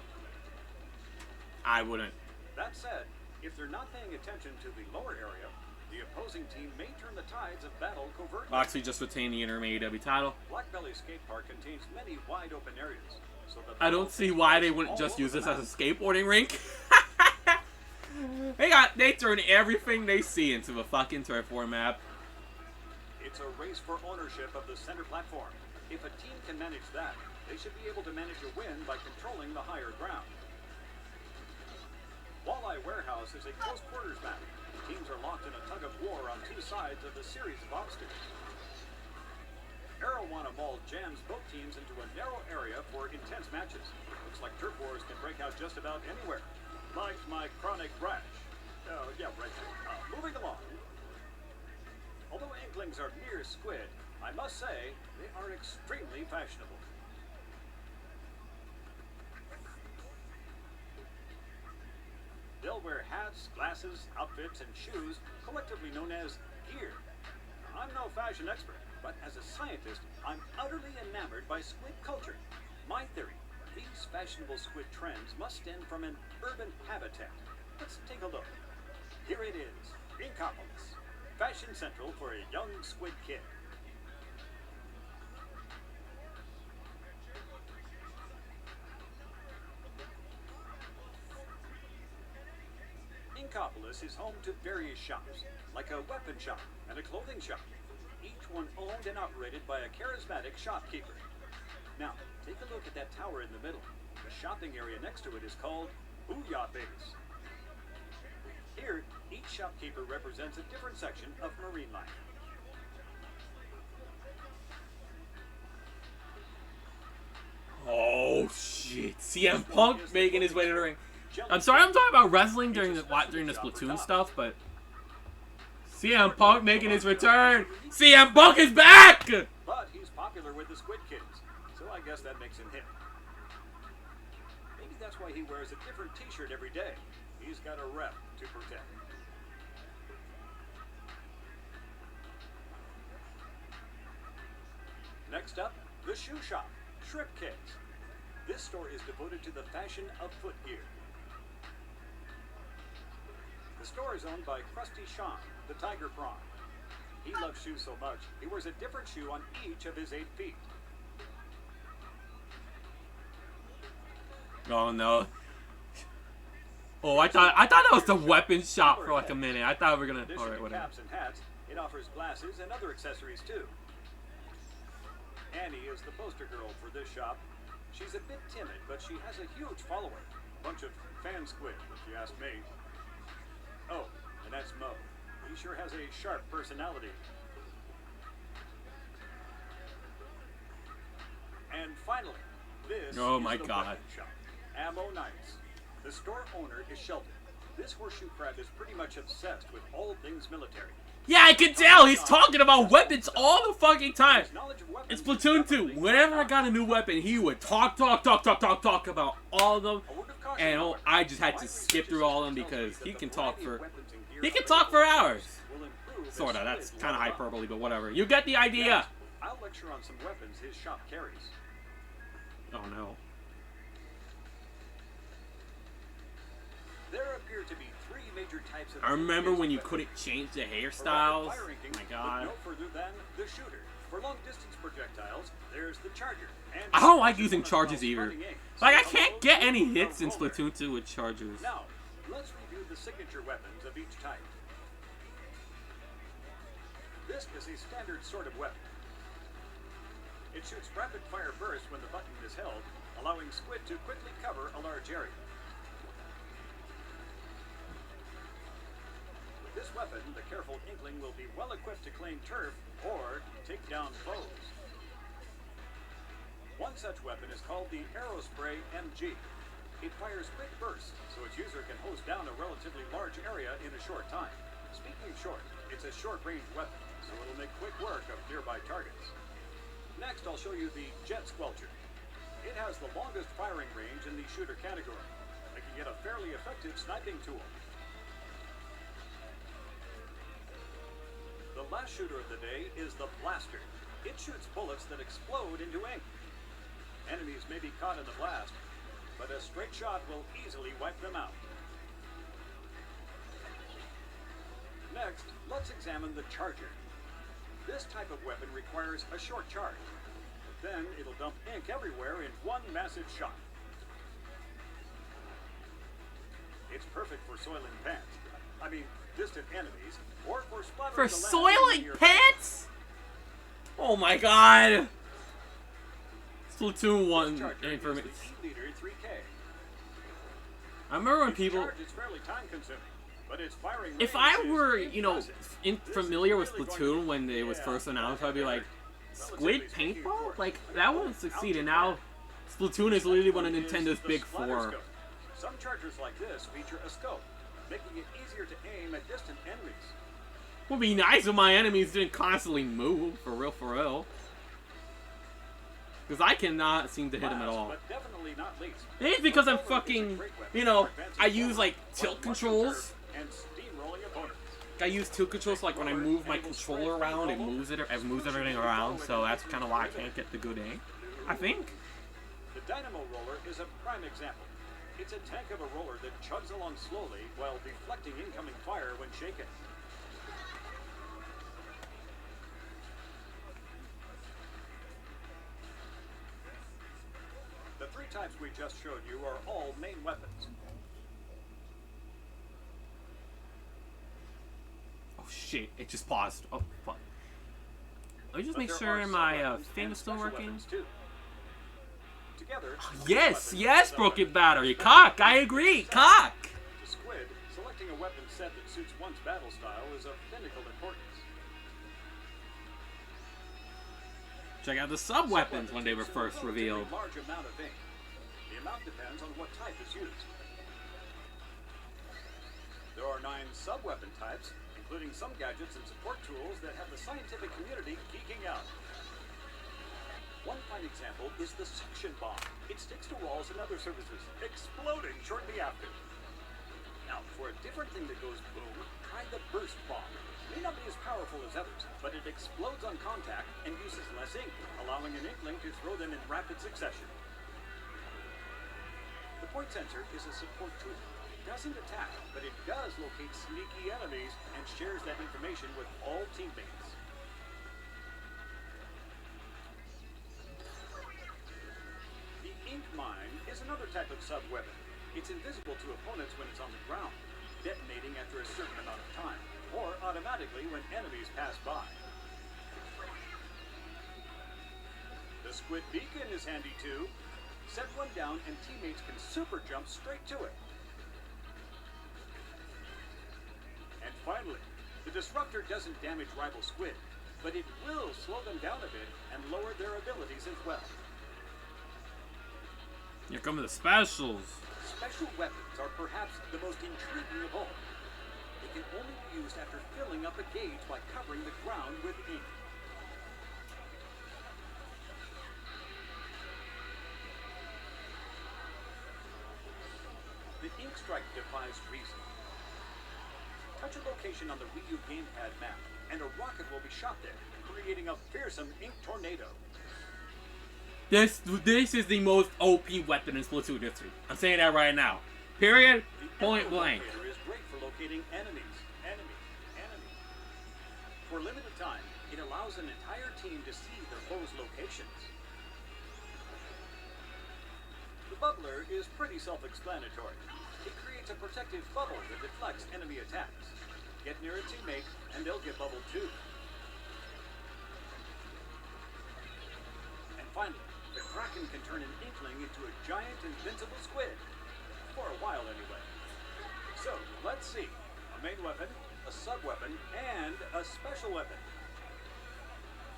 I wouldn't. That said, if they're not paying attention to the lower area, the opposing team may turn the tides of battle covertly. I'll actually just retain the interim AEW title. Black Belly Skate Park contains many wide open areas, so the I don't see why they wouldn't just use this as a skateboarding rink. They turn everything they see into a fucking turf war map. It's a race for ownership of the center platform. If a team can manage that, they should be able to manage a win by controlling the higher ground. Walleye Warehouse is a close quarters map. Teams are locked in a tug of war on two sides of a series of obstacles. Arowana Mall jams both teams into a narrow area for intense matches. Looks like turf wars can break out just about anywhere. Like my chronic rash. Moving along. Although inklings are mere squid, I must say they are extremely fashionable. They'll wear hats, glasses, outfits, and shoes, collectively known as gear. I'm no fashion expert, but as a scientist, I'm utterly enamored by squid culture. My theory, these fashionable squid trends must stem from an urban habitat. Let's take a look. Here it is, Inkopolis, fashion central for a young squid kid. Inkopolis is home to various shops, like a weapon shop and a clothing shop, each one owned and operated by a charismatic shopkeeper. Now, take a look at that tower in the middle. The shopping area next to it is called Booyah Base. Here, each shopkeeper represents a different section of marine life. Oh shit! CM Punk making his way to the ring. I'm sorry, I'm talking about wrestling during the Splatoon stuff, but CM Punk making his return. CM Punk is back. But he's popular with the Squid Kids, so I guess that makes him hip. Maybe that's why he wears a different T-shirt every day. He's got a rep to protect. Next up, the shoe shop, Shrimp Kids. This store is devoted to the fashion of footgear. The store is owned by Krusty Sean, the tiger prawn. He loves shoes so much, he wears a different shoe on each of his 8 feet. Oh no. Oh, I thought that was the weapon shop for like a minute. I thought we were gonna. In All addition right, to whatever. caps and hats, it offers glasses and other accessories too. Annie is the poster girl for this shop. She's a bit timid, but she has a huge following. Bunch of fan squid, if you ask me. Oh, and that's Mo. He sure has a sharp personality. And finally, this Oh is my the God. weapon shop, Ammo Nights. The store owner is Sheldon. This horseshoe crab is pretty much obsessed with all things military. Yeah, I can tell. He's talking about weapons all the fucking time. His knowledge of weapons It's is Splatoon 2. definitely Whenever I got a new weapon, he would talk about all of them. a word of caution, And however. I just had to My skip through all of them because he can talk for hours. Will improve as Sorta. That's Squid kind of level up. hyperbole, but whatever. You get the idea. I'll lecture on some weapons his shop carries. Oh no. There appear to be three major types of. I remember when you weapons. couldn't change the For hairstyles. rapid fire ranking, Oh my look god. no further than the shooter. For long distance projectiles, there's the charger. And I don't like for using one of charges those either. running eggs. Like, I Some can't of get those any use hits a in roller. Splatoon 2 with charges. Now, let's review the signature weapons of each type. This is a standard sort of weapon. It shoots rapid fire bursts when the button is held, allowing Squid to quickly cover a large area. With this weapon, the careful Inkling will be well equipped to claim turf or take down foes. One such weapon is called the Aerospray MG. It fires quick bursts, so its user can hose down a relatively large area in a short time. Speaking of short, it's a short-range weapon, so it'll make quick work of nearby targets. Next, I'll show you the Jet Squelcher. It has the longest firing range in the shooter category, making it a fairly effective sniping tool. The last shooter of the day is the Blaster. It shoots bullets that explode into ink. Enemies may be caught in the blast, but a straight shot will easily wipe them out. Next, let's examine the Charger. This type of weapon requires a short charge. Then it'll dump ink everywhere in one massive shot. It's perfect for soiling pants. I mean, distant enemies, or for splattering For the last soiling in your pants? Oh my god. Splatoon 1 This Charger is information. the E-Leader 3K. I remember when Its people. charge is fairly time-consuming, but its firing If range I is were, you know, impressive. familiar with really going Splatoon to- when it was Yeah, first announced, I'd be like, relatively Squid speaking, of paintball? course. Like, that wouldn't succeed, and now Splatoon is literally one of Is Nintendo's the big splatter four. scope. Some chargers like this feature a scope, making it easier to aim at distant enemies. Would be nice if my enemies didn't constantly move, for real, for real. Because I cannot seem to hit them at Last, all. but definitely not least, Maybe it's because I'm the Roller is a fucking, great weapon you know, for advancing I use forward like while tilt mushing controls. turf and steamrolling opponents. I use tilt controls, so like when I move my controller around, it moves everything around, so that's kind of why I can't get the good aim. I think. The Dynamo Roller is a prime example. It's a tank of a roller that chugs along slowly while deflecting incoming fire when shaken. The three types we just showed you are all main weapons. Oh shit! It just paused. Oh fuck. Let me just But make there sure are my sub-weapons thing and is still special working. weapons, too. Together, Yes, weapons yes, and broken sub-weapons battery. are Cock, I agree. Cock. To Squid, selecting a weapon set that suits one's battle style is of pinnacle importance. Check out the sub weapons when they were Sub-weapons first use a relatively revealed. large amount of ink. The amount depends on what type is used. There are 9 sub-weapon types, including some gadgets and support tools that have the scientific community geeking out. One fine example is the suction bomb. It sticks to walls and other surfaces, exploding shortly after. Now, for a different thing that goes boom, try the burst bomb. It may not be as powerful as others, but it explodes on contact and uses less ink, allowing an inkling to throw them in rapid succession. The point sensor is a support tool. It doesn't attack, but it does locate sneaky enemies and shares that information with all teammates. The ink mine is another type of sub-weapon. It's invisible to opponents when it's on the ground, detonating after a certain amount of time, or automatically when enemies pass by. The Squid Beacon is handy too. Set one down and teammates can super jump straight to it. And finally, the Disruptor doesn't damage rival Squid, but it will slow them down a bit and lower their abilities as well. Here come the specials. Special weapons are perhaps the most intriguing of all. They can only be used after filling up a gauge by covering the ground with ink. The ink strike defies reason. Touch a location on the Wii U gamepad map, and a rocket will be shot there, creating a fearsome ink tornado. This is the most OP weapon in Splatoon history. I'm saying that right now. Period. Point blank. The is great for locating enemies. For a limited time, it allows an entire team to see the foe's locations. The bubbler is pretty self-explanatory. It creates a protective bubble that deflects enemy attacks. Get near a teammate, and they'll get bubbled too. And finally, the Kraken can turn an inkling into a giant invincible squid. For a while anyway. So, let's see. A main weapon, a sub-weapon, and a special weapon.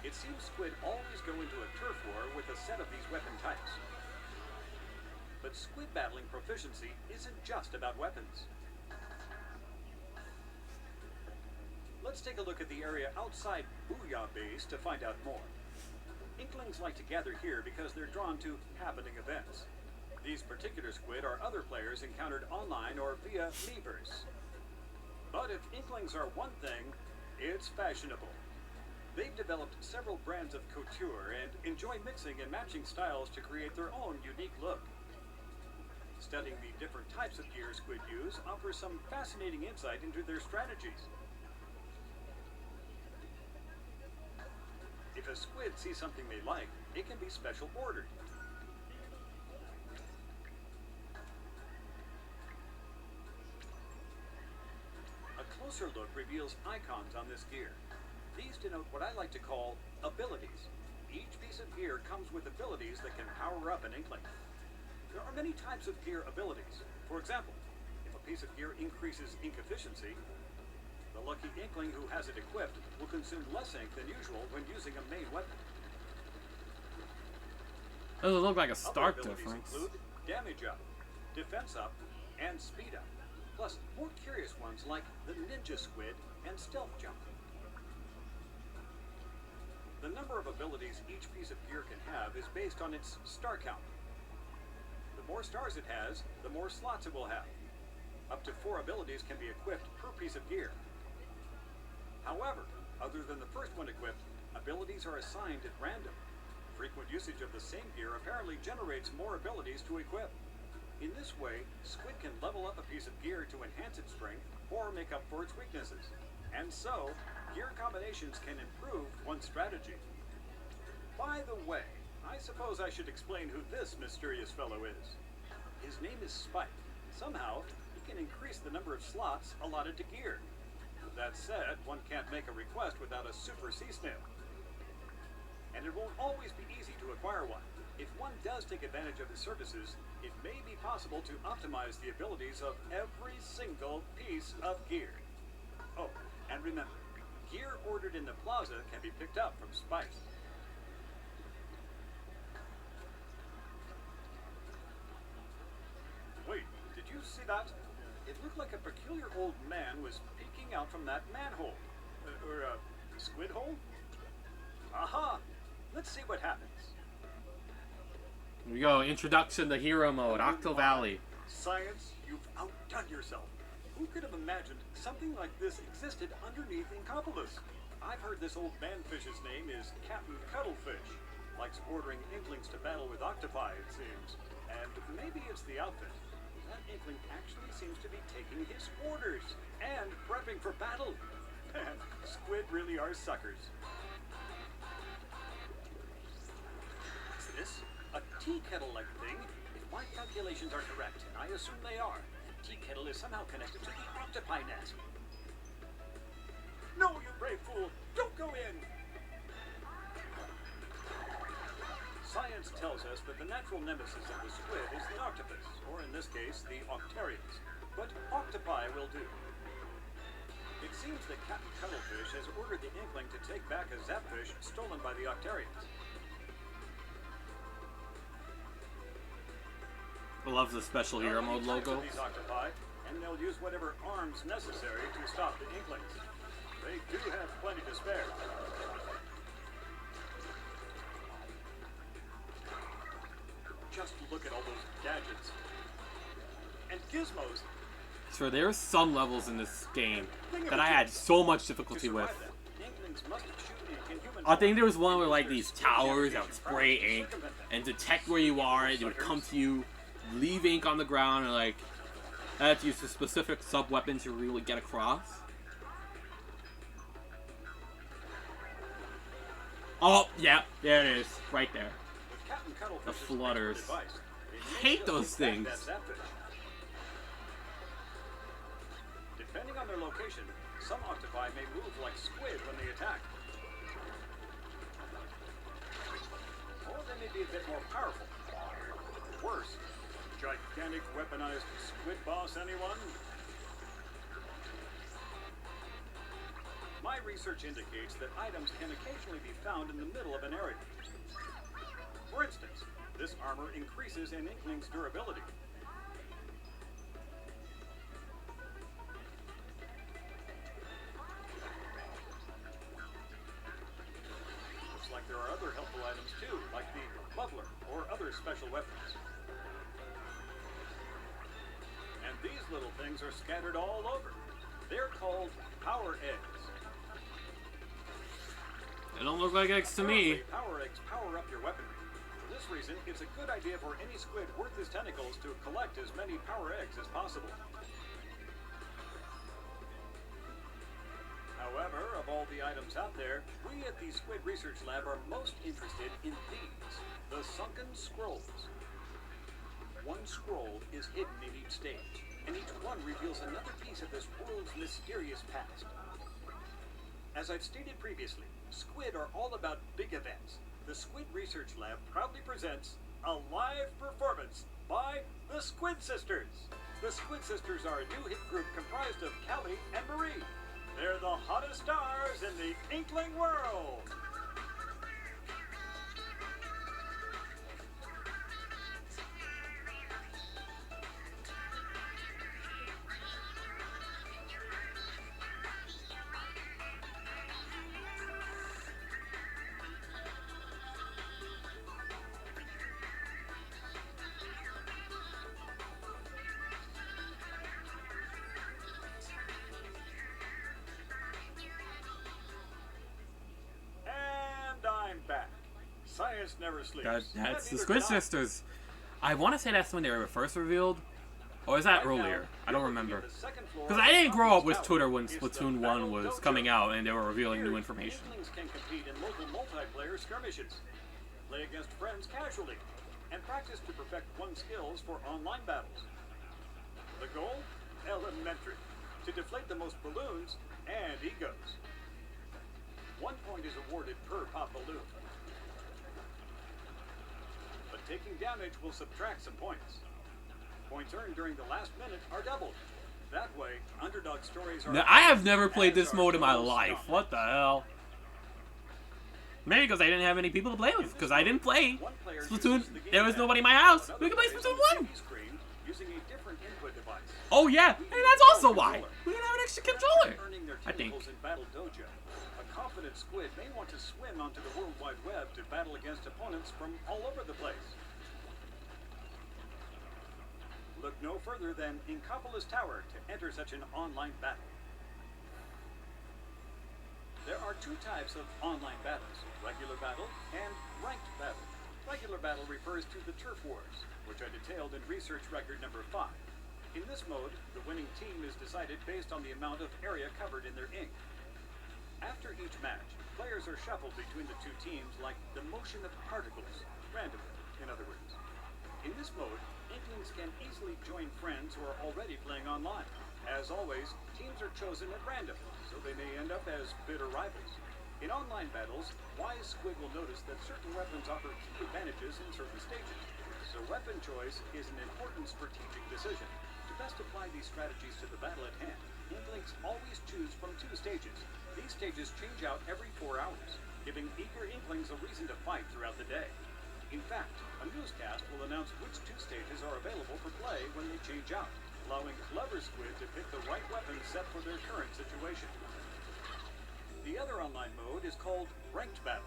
It seems squid always go into a turf war with a set of these weapon types. But squid battling proficiency isn't just about weapons. Let's take a look at the area outside Booyah Base to find out more. Inklings like to gather here because they're drawn to happening events. These particular squid are other players encountered online or via Miiverse. But if Inklings are one thing, it's fashionable. They've developed several brands of couture and enjoy mixing and matching styles to create their own unique look. Studying the different types of gear squid use offers some fascinating insight into their strategies. If a squid sees something they like, it can be special ordered. A closer look reveals icons on this gear. These denote what I like to call abilities. Each piece of gear comes with abilities that can power up an inkling. There are many types of gear abilities. For example, if a piece of gear increases ink efficiency, the lucky inkling who has it equipped will consume less ink than usual when using a main weapon. Doesn't look like a Other stark abilities difference. include damage up, defense up, and speed up. Plus, more curious ones like the ninja squid and stealth jump. The number of abilities each piece of gear can have is based on its star count. The more stars it has, the more slots it will have. Up to 4 abilities can be equipped per piece of gear. However, other than the first one equipped, abilities are assigned at random. Frequent usage of the same gear apparently generates more abilities to equip. In this way, Squid can level up a piece of gear to enhance its strength or make up for its weaknesses. And so, gear combinations can improve one's strategy. By the way, I suppose I should explain who this mysterious fellow is. His name is Spike. Somehow, he can increase the number of slots allotted to gear. That said, one can't make a request without a super sea snail. And it won't always be easy to acquire one. If one does take advantage of his services, it may be possible to optimize the abilities of every single piece of gear. Oh, and remember, gear ordered in the plaza can be picked up from Spike. Wait, did you see that? It looked like a peculiar old man was peeking out from that manhole. Or a squid hole? Aha! Let's see what happens. Here we go. Introduction to hero mode. Octo Valley. Science, you've outdone yourself. Who could have imagined something like this existed underneath Inkopolis? I've heard this old manfish's name is Captain Cuttlefish. Likes ordering inklings to battle with octopi, it seems. And maybe it's the outfit. That inkling actually seems to be taking his orders and prepping for battle. Man, squid really are suckers. What's this? A tea kettle-like thing? If my calculations are correct, and I assume they are, the tea kettle is somehow connected to the octopi nest. No, you brave fool! Don't go in! Science tells us that the natural nemesis of the squid is the octopus, or in this case, the octarians. But octopi will do. It seems that Captain Cuttlefish has ordered the inkling to take back a zapfish stolen by the octarians. I love the special hero mode logo. These octopi, and they'll use whatever arms necessary to stop the Inklings. They do have plenty to spare. Just look at all those gadgets and gizmos. So there are some levels in this game that I had so much difficulty with. I think there was one where like these towers that would spray ink and detect where you are, and it would come to you, leave ink on the ground, and like I had to use a specific sub weapon to really get across. Oh yeah, there it is, right there. The flutters. I hate those things. Depending on their location, some octopi may move like squid when they attack. Or they may be a bit more powerful. Worse, gigantic weaponized squid boss, anyone? My research indicates that items can occasionally be found in the middle of an area. For instance, this armor increases an Inkling's durability. Looks like there are other helpful items too, like the muffler or other special weapons. And these little things are scattered all over. They're called power eggs. They don't look like eggs to me. Power eggs power up your weaponry. For this reason, it's a good idea for any squid worth his tentacles to collect as many power eggs as possible. However, of all the items out there, we at the Squid Research Lab are most interested in these, the sunken scrolls. One scroll is hidden in each stage, and each one reveals another piece of this world's mysterious past. As I've stated previously, squid are all about big events. The Squid Research Lab proudly presents a live performance by the Squid Sisters. The Squid Sisters are a new hit group comprised of Callie and Marie. They're the hottest stars in the Inkling world. Science never sleeps. That's the Squid Sisters. I want to say that's when they were first revealed. Or is that earlier? I don't remember. Because I didn't grow up with Twitter when Splatoon 1 was coming out and they were revealing new information. Inklings can compete in local multiplayer skirmishes, play against friends casually, and practice to perfect one's skills for online battles. The goal? Elementary. To deflate the most balloons and egos. 1 point is awarded per pop balloon. But taking damage will subtract some points. Points earned during the last minute are doubled. That way, underdog stories are... Now, I have never played this mode in my life. What the hell? Maybe because I didn't have any people to play with. Because I didn't play Splatoon. There was nobody in my house. We could play Splatoon 1. Using a different input device. Oh yeah, and that's also why. We didn't have an extra controller. I think. In Battle Dojo. A confident squid may want to swim onto the World Wide Web to battle against opponents from all over the place. Look no further than Inkopolis Tower to enter such an online battle. There are two types of online battles, regular battle and ranked battle. Regular battle refers to the turf wars, which I detailed in research record number 5. In this mode, the winning team is decided based on the amount of area covered in their ink. After each match, players are shuffled between the two teams like the motion of particles, randomly, in other words. In this mode, Inklings can easily join friends who are already playing online. As always, teams are chosen at random, so they may end up as bitter rivals. In online battles, wise squid will notice that certain weapons offer key advantages in certain stages. So weapon choice is an important strategic decision. To best apply these strategies to the battle at hand, Inklings always choose from 2 stages. These stages change out every 4 hours, giving eager Inklings a reason to fight throughout the day. In fact, a newscast will announce which 2 stages are available for play when they change out, allowing clever squid to pick the right weapon set for their current situation. The other online mode is called Ranked Battle.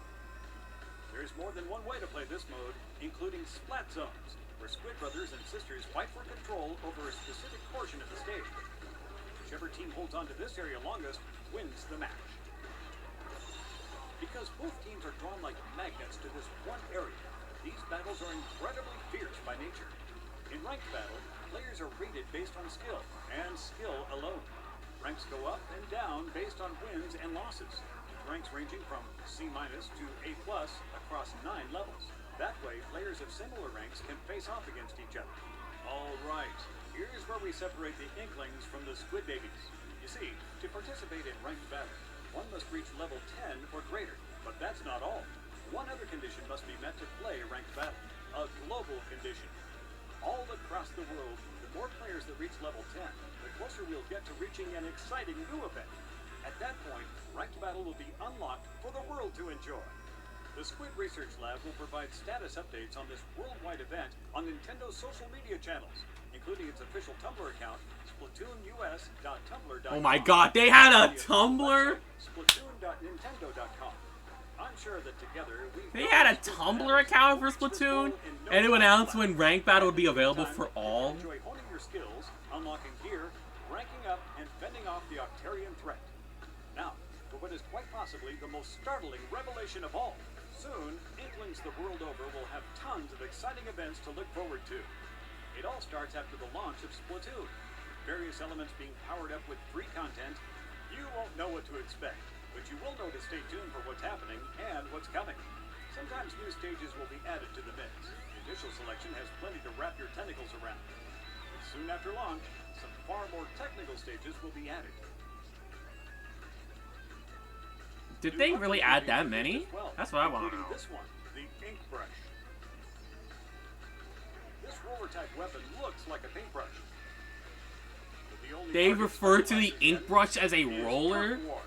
There's more than one way to play this mode, including Splat Zones, where squid brothers and sisters fight for control over a specific portion of the stage. Whichever team holds on to this area longest wins the match. Because both teams are drawn like magnets to this one area, these battles are incredibly fierce by nature. In Ranked Battle, players are rated based on skill, and skill alone. Ranks go up and down based on wins and losses, with ranks ranging from C- to A+ across 9 levels. That way, players of similar ranks can face off against each other. Alright, here's where we separate the Inklings from the Squid Babies. You see, to participate in Ranked Battle, one must reach level 10 or greater, but that's not all. One other condition must be met to play Ranked Battle, a global condition. All across the world, the more players that reach level 10, the closer we'll get to reaching an exciting new event. At that point, Ranked Battle will be unlocked for the world to enjoy. The Squid Research Lab will provide status updates on this worldwide event on Nintendo's social media channels, including its official Tumblr account, SplatoonUS.tumblr.com. Oh my god, they had a Tumblr? Splatoon.nintendo.com. I'm sure that together They had a Tumblr account for Splatoon? And it would announce when Ranked Battle would be available for all? Enjoy honing your skills, unlocking gear, ranking up, and fending off the Octarian threat. Now, for what is quite possibly the most startling revelation of all. Soon, Inklings the world over will have tons of exciting events to look forward to. It all starts after the launch of Splatoon. Various elements being powered up with free content. You won't know what to expect, but you will know to stay tuned for what's happening and what's coming. Sometimes new stages will be added to the mix. The initial selection has plenty to wrap your tentacles around. But soon after launch, some far more technical stages will be added. Did they really add that many? That's what I want to know. This one, the ink brush. This roller type weapon looks like a paintbrush. But the only They part refer it's to the again ink brush as a is roller? turf war.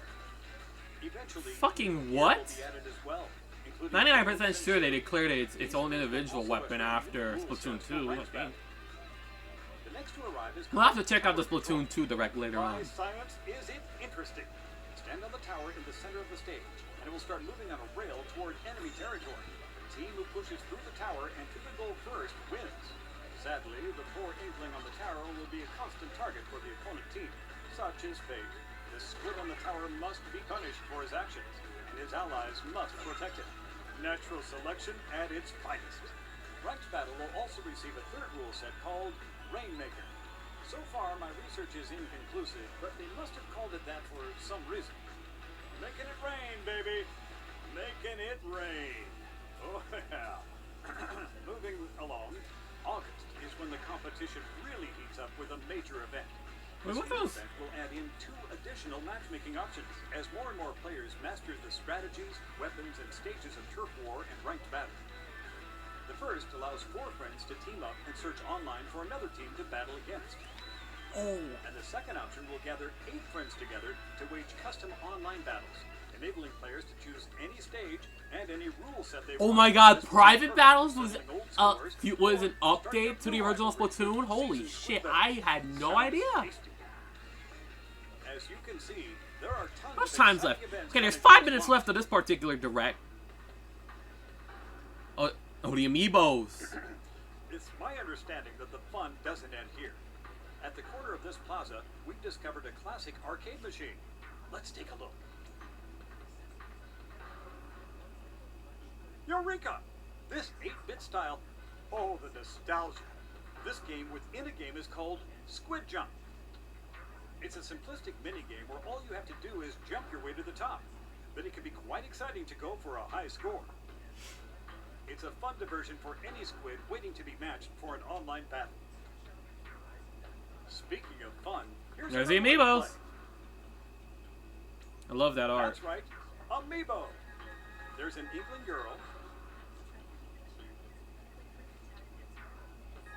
Eventually, Fucking gear what? will be added as well, including 99% sure they declared its own individual weapon after Splatoon 2, I think. The next to arrive is We'll have to check out the Splatoon 2 direct later on. Why science is it interesting? Stand on the tower in the center of the stage, and it will start moving on a rail toward enemy territory. The team who pushes through the tower and to the goal first wins. Sadly, the poor Inkling on the tower will be a constant target for the opponent team. Such is fate. The squid on the tower must be punished for his actions, and his allies must protect him. Natural selection at its finest. Ranked Battle will also receive a third rule set called Rainmaker. So far, my research is inconclusive, but they must have called it that for some reason. Making it rain, baby! Making it rain! Oh, yeah. Moving along, August is when the competition really heats up with a major event. Wait, This what new those? event will add in 2 additional matchmaking options, as more and more players master the strategies, weapons, and stages of turf war and ranked battle. The first allows 4 friends to team up and search online for another team to battle against. Oh. And the second option will gather 8 friends together to wage custom online battles, enabling players to choose any stage and any rule set they Oh want. my god, This will be Private perfect Battles for was settling old was scores an or update to the starting original a new Splatoon? rivalry. Holy Seasoned shit, squid I had no Sounds idea. tasty. As you can see, there are tons How much of time's left? exciting events Okay, there's coming 5 this minutes month. left of this particular direct. Oh, the amiibos. It's my understanding that the fun doesn't end here. At the corner of this plaza, we've discovered a classic arcade machine. Let's take a look. Eureka! This 8-bit style. Oh, the nostalgia. This game within a game is called Squid Jump. It's a simplistic minigame where all you have to do is jump your way to the top. But it can be quite exciting to go for a high score. It's a fun diversion for any squid waiting to be matched for an online battle. Speaking of fun, here's There's the another one to amiibos. play. I love that art. That's right, Amiibo. There's an Inkling girl,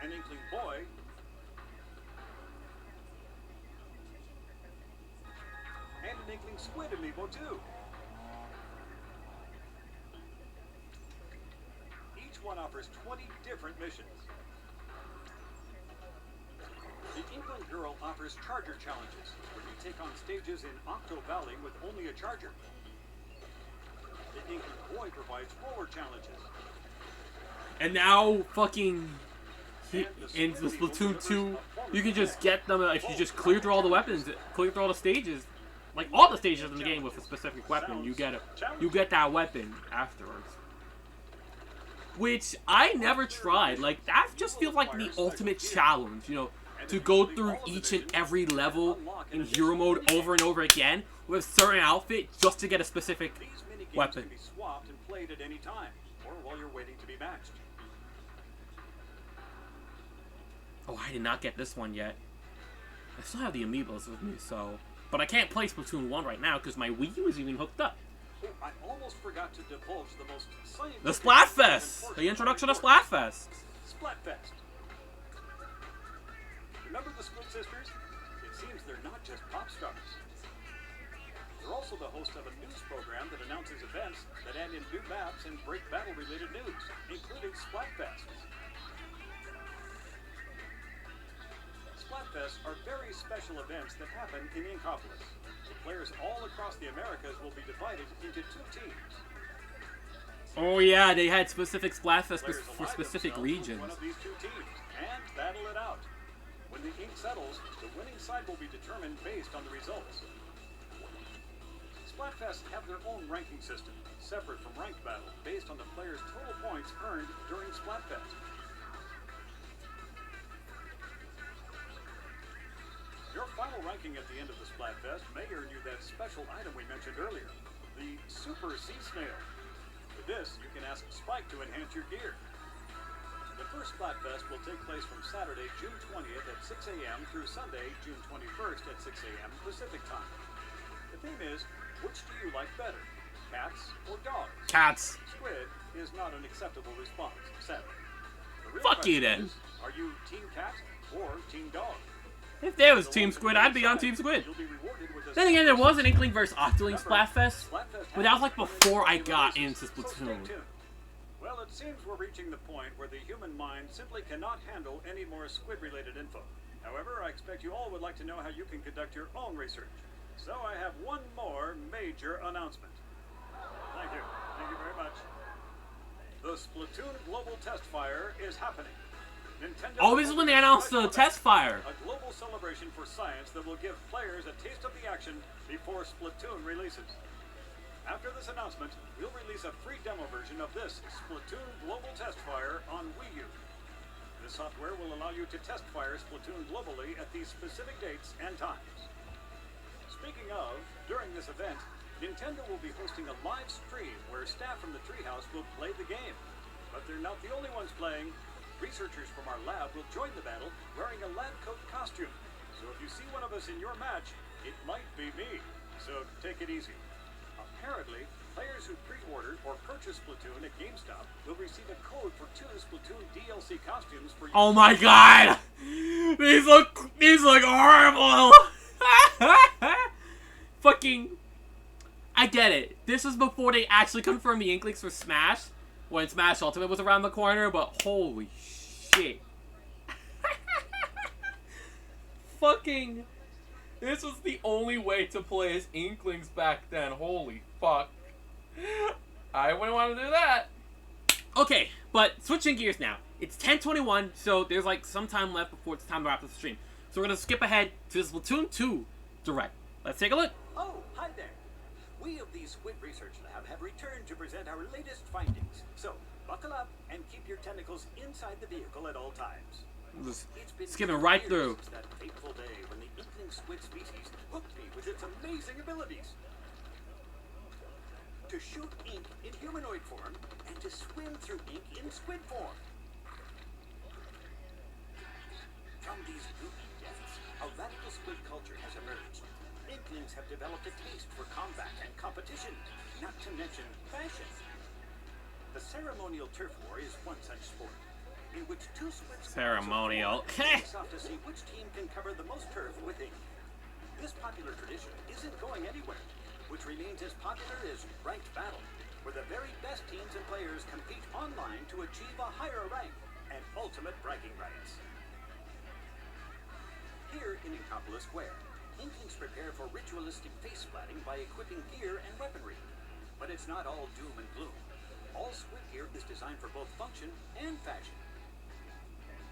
an Inkling boy, and an Inkling squid Amiibo too. Each one offers 20 different missions. The Inkling Girl offers charger challenges, where you take on stages in Octo Valley with only a charger. The Inkling Boy provides roller challenges. And now, fucking, in the Splatoon 2, you can just get them if you just clear through all the weapons, clear through all the stages, like all the stages in the game with a specific weapon. You get that weapon afterwards. Which I never tried. Like, that just feels like the ultimate challenge, you know, to go through each and every level in hero mode over and over again with a certain outfit just to get a specific weapon. Can be swapped and played at any time, or while you're waiting to be matched. Oh, I did not get this one yet. I still have the amiibos with me, so... But I can't play Splatoon 1 right now because my Wii U is even hooked up. Oh, I almost forgot to divulge the most scientific... The Splatfest! The introduction to Splatfest! Splatfest. Remember the Squid Sisters? It seems they're not just pop stars. They're also the host of a news program that announces events that add in new maps and break battle-related news, including Splatfest. Splatfests are very special events that happen in Inkopolis. The players all across the Americas will be divided into 2 teams. Oh yeah, they had specific Splatfests Players for align specific themselves with regions. one of these 2 teams and battle it out. When the ink settles, the winning side will be determined based on the results. Splatfests have their own ranking system, separate from ranked battle, based on the player's total points earned during Splatfest. Your final ranking at the end of the Splatfest may earn you that special item we mentioned earlier, the Super Sea Snail. With this, you can ask Spike to enhance your gear. The first Splatfest will take place from Saturday, June 20th at 6 a.m. through Sunday, June 21st at 6 a.m. Pacific Time. The theme is, which do you like better, cats or dogs? Cats. Squid is not an acceptable response, sadly. The real Fuck you question then. is, are you Team Cat or Team Dog? If there was Team Squid, I'd be on Team Squid. You'll be rewarded with a Then again, there was an Inkling vs. Octoling Remember, Splatfest, Splatfest but that was like before I has got releases, into so stay Splatoon. tuned. Well, it seems we're reaching the point where the human mind simply cannot handle any more squid-related info. However, I expect you all would like to know how you can conduct your own research. So I have one more major announcement. Thank you. Thank you very much. The Splatoon Global Test Fire is happening. Nintendo Oh, this is when they announced the test fire. a global celebration for science that will give players a taste of the action before Splatoon releases. After this announcement, we'll release a free demo version of this Splatoon Global Test Fire on Wii U. This software will allow you to test fire Splatoon globally at these specific dates and times. Speaking of, during this event, Nintendo will be hosting a live stream where staff from the Treehouse will play the game. But they're not the only ones playing. Researchers from our lab will join the battle wearing a lab coat costume. So if you see one of us in your match, it might be me. So take it easy. Apparently, players who pre-order or purchase Splatoon at GameStop will receive a code for 2 Splatoon DLC costumes for Oh my god! These look horrible! Fucking... I get it. This was before they actually confirmed the Inklings for Smash, when Smash Ultimate was around the corner, but holy shit. Fucking... This was the only way to play as Inklings back then. Holy fuck. I wouldn't want to do that. Okay, but switching gears now. It's 10:21, so there's like some time left before it's time to wrap this stream. So we're going to skip ahead to the Splatoon 2 Direct. Let's take a look. Oh, hi there. We of the Squid Research Lab have returned to present our latest findings. So, buckle up and keep your tentacles inside the vehicle at all times. Just It's been skipping 2 right years through. since that fateful day when the Inkling squid species hooked me with its amazing abilities. To shoot ink in humanoid form and to swim through ink in squid form. From these goopy deaths, a radical squid culture has emerged. Inklings have developed a taste for combat and competition, not to mention fashion. The ceremonial turf war is one such sport, in which 2 squid squads Ceremonial. face off to see which team can cover the most turf with ink. This popular tradition isn't going anywhere, which remains as popular as ranked battle. where the very best teams and players compete online to achieve a higher rank and ultimate bragging rights. Here in Inkopolis Square, Inklings prepare for ritualistic face splatting by equipping gear and weaponry. But it's not all doom and gloom. All squid gear is designed for both function and fashion.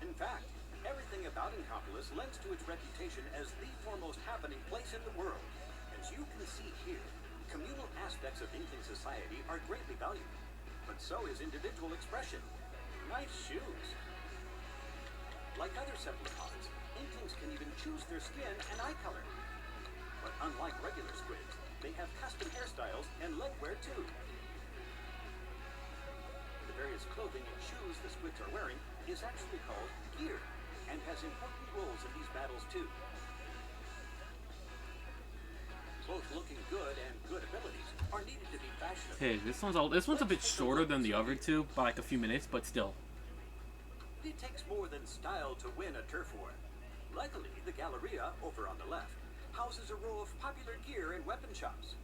In fact, everything about Inkopolis lends to its reputation as the foremost happening place in the world. As you can see here, communal aspects of Inkling society are greatly valued, but so is individual expression. Nice shoes. Like other cephalopods, Inklings can even choose their skin and eye color. But unlike regular squids, they have custom hairstyles and legwear too. The various clothing and shoes the squids are wearing is actually called gear, and has important roles in these battles too. Both looking good and good abilities are needed to be fashionable. Hey, this one's a bit shorter than the other two by like a few minutes, but still. It takes more than style to win a turf war. Luckily, the Galleria, over on the left, houses a row of popular gear and weapon shops.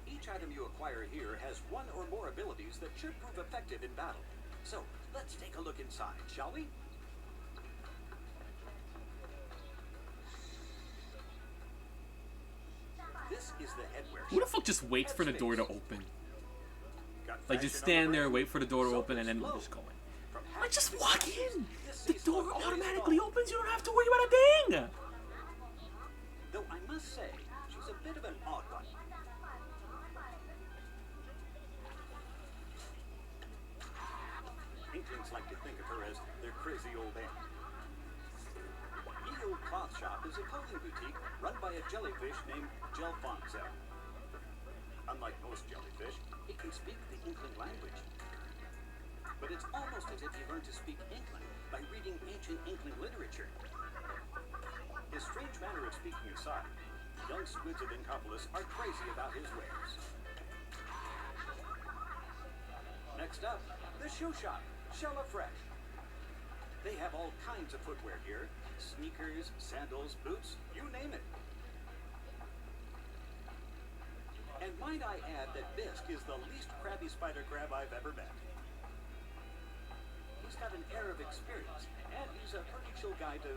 Each item you acquire here has one or more abilities that should prove effective in battle. So, let's take a look inside, shall we? This is the headwear Who the shop. fuck just waits for the door to open? Got Like, just fashion stand on the there, brain. wait for the door to open, and then Slow. just go in. From Like, just half walk to in! this The seasonal door always automatically fall. opens, you don't have to worry about a thing! Though I must say, she's a bit of an odd one. Inklings like to think of her as their crazy old aunt. E.O. Cloth Shop is a clothing boutique run by a jellyfish named Gelfonzel. Unlike most jellyfish, he can speak the Inkling language. But it's almost as if he learned to speak Inkling by reading ancient Inkling literature. His strange manner of speaking aside, young squids of Inkopolis are crazy about his wares. Next up, the shoe shop, Shella Fresh. They have all kinds of footwear here. Sneakers, sandals, boots, you name it. And might I add that Bisque is the least crabby spider crab I've ever met. He's got an air of experience, and he's a pretty chill guy to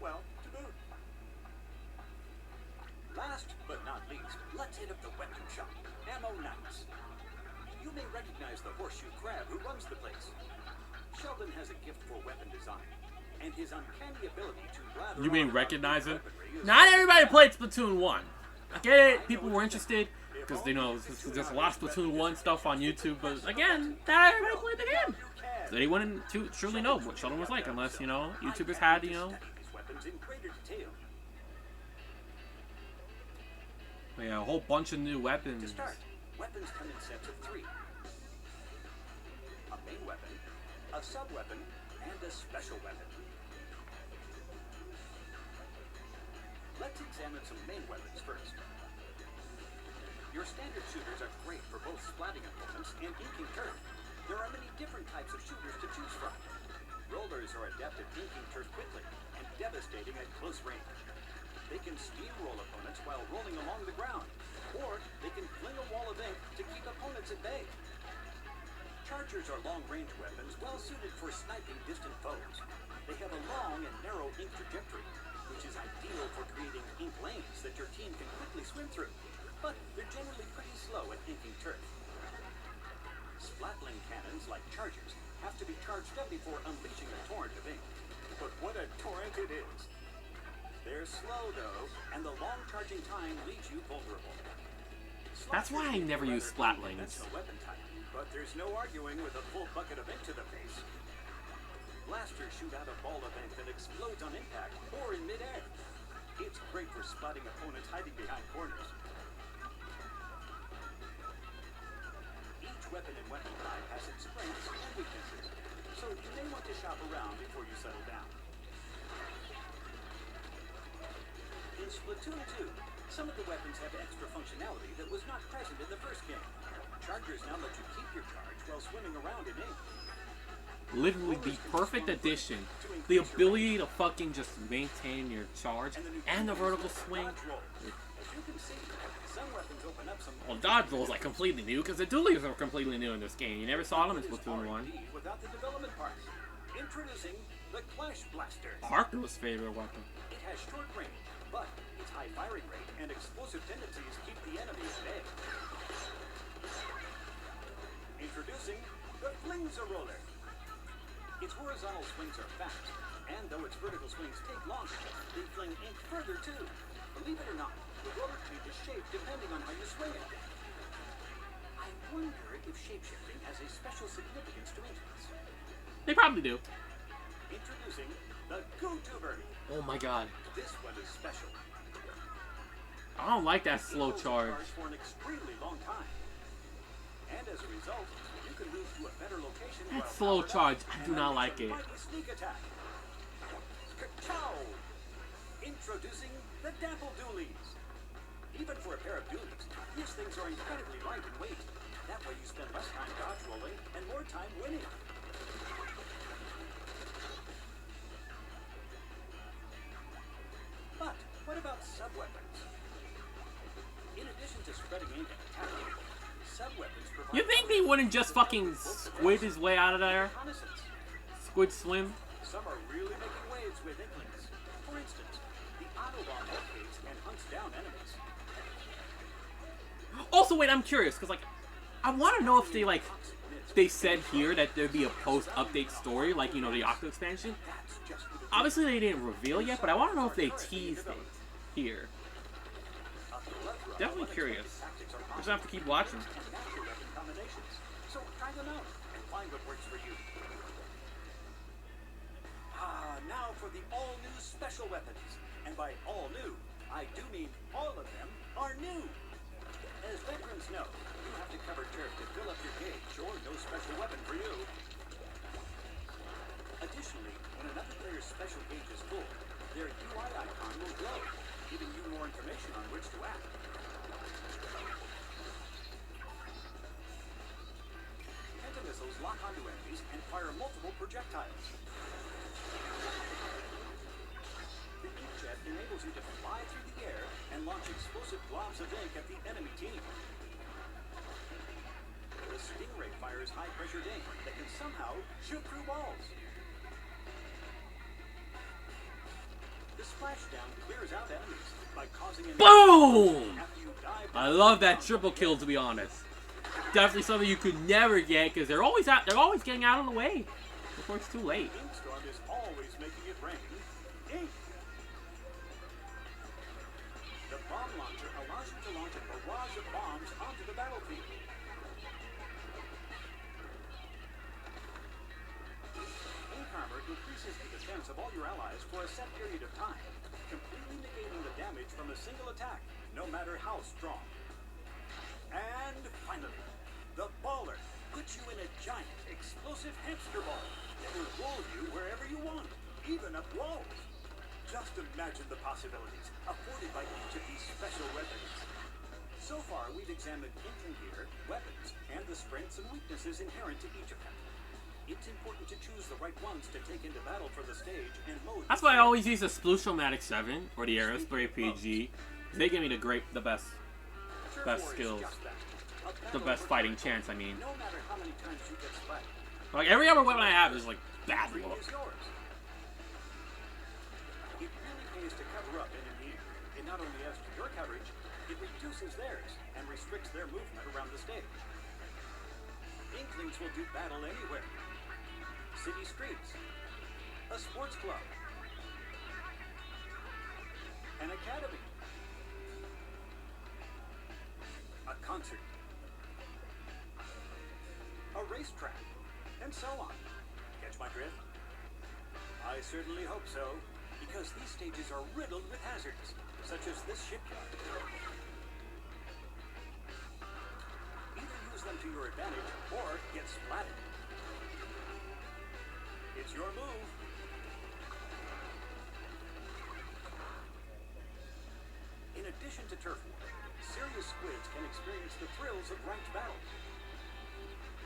boot. Last but not least, let's hit up the weapon shop, Ammo Knights. You may recognize the horseshoe crab who runs the place. Sheldon has a gift for weapon design, and his uncanny ability to blather You may on about recognize him? weaponry is- Not everybody played Splatoon 1. I get it, people were interested, because they know there's a lot of Splatoon 1 stuff on YouTube, but again, not everybody played the game. So they wouldn't truly know what Sheldon was like, unless, YouTubers had, These weapons in greater detail. a whole bunch of new To weapons. start, weapons come in sets of 3. A main weapon, a sub-weapon, and a special weapon. Let's examine some main weapons first. Your standard shooters are great for both splatting opponents and inking turf. There are many different types of shooters to choose from. Rollers are adept at inking turf quickly and devastating at close range. They can steamroll opponents while rolling along the ground, or they can fling a wall of ink to keep opponents at bay. Chargers are long-range weapons well suited for sniping distant foes. They have a long and narrow ink trajectory, which is ideal for creating ink lanes that your team can quickly swim through, but they're generally pretty slow at inking turf. Splatling cannons, like chargers, have to be charged up before unleashing a torrent of ink. But what a torrent it is! They're slow, though, and the long charging time leaves you vulnerable. That's why I never use Splatlings. Conventional weapon type, but there's no arguing with a full bucket of ink to the face. Blasters shoot out a ball of ink that explodes on impact or in midair. It's great for spotting opponents hiding behind corners. Each weapon and weapon type has its strengths and weaknesses, so you may want to shop around before you settle down. In Splatoon 2, some of the weapons have extra functionality that was not present in the first game. Chargers now let you keep your charge while swimming around in ink. Literally the perfect addition. The ability to fucking just maintain your charge and the vertical swing. As you can see, some weapons open up some Well, dodgeball is like completely new because the dualies are completely new in this game. You never saw them in What is Splatoon 1. R&D without the development parts? Introducing the Clash Blaster. Parker's favorite weapon. It has short range, but its high firing rate and explosive tendencies keep the enemy at bay. Introducing the Flingza Roller. Its horizontal swings are fast, and though its vertical swings take longer, they fling ink further too. Believe it or not, the roller changes shape depending on how you swing it. I wonder if shapeshifting has a special significance to inklings. They probably do. Introducing the Goo-Tuber. Oh my god. This one is special. I don't like that slow It holds charge. for an extremely long time. And as a result, you can move to a better location That while slow powered charge, up I and do not unleash like a it. mighty sneak attack. Ka-chow! Introducing the Dapple Dualies. Even for a pair of dualies, these things are incredibly light in weight. That way you spend less time dodge rolling and more time winning. But what about sub-weapons? In addition to spreading ink and attacking, sub-weapons provide... You think they wouldn't just fucking squid his way out of there? reconnaissance. Squid swim? Some are really making waves with inklings. For instance, the Autobomb locates and hunts down enemies. Also, wait, I'm curious, because, like, I want to know if they, like, they said here that there'd be a post-update story, like, you know, the Octo expansion. That's just for the Obviously, they didn't reveal yet, but I want to know if they teased it here. Definitely curious. We're just gonna have to keep watching. and natural weapon combinations. So try them out and find what works for you. Now for the all-new special weapons. And by all new, I do mean all of them are new. As veterans know, you have to cover turf to fill up your gauge or no special weapon for you. Additionally, when another player's special gauge is full, their UI icon will glow, giving you more information on which to act. Missiles lock onto enemies and fire multiple projectiles. The ink jet enables you to fly through the air and launch explosive globs of ink at the enemy team. The Stingray fires high-pressured ink that can somehow shoot through walls. The splashdown clears out enemies by causing an Boom! after you dive I down. love that triple kill, to be honest. Definitely something you could never get, because they're always getting out of the way before it's too late. Inkstorm is always making it rain ink. The bomb launcher allows you to launch a barrage of bombs onto the battlefield. Ink armor increases the defense of all your allies for a set period of time, completely negating the damage from a single attack, no matter how strong. And finally, the Baller puts you in a giant, explosive hamster ball that will roll you wherever you want, even up walls. Just imagine the possibilities afforded by each of these special weapons. So far, we've examined inkling gear, weapons, and the strengths and weaknesses inherent to each of them. It's important to choose the right ones to take into battle for the stage and mode. That's why I always use the Splatoon 7 or the Aerospray PG. They give me the best skills. The best fighting chance, I mean. No matter how many times you get splattered, Like, every other weapon I have is, like, bad victory luck. is yours. It really pays to cover up enemy ink. It not only adds to your coverage, it reduces theirs and restricts their movement around the stage. Inklings will do battle anywhere. City streets, a sports club, an academy, a concert, a racetrack, and so on. Catch my drift? I certainly hope so, because these stages are riddled with hazards, such as this shipyard. Either use them to your advantage or get splattered. It's your move. In addition to turf war, serious squids can experience the thrills of ranked battles.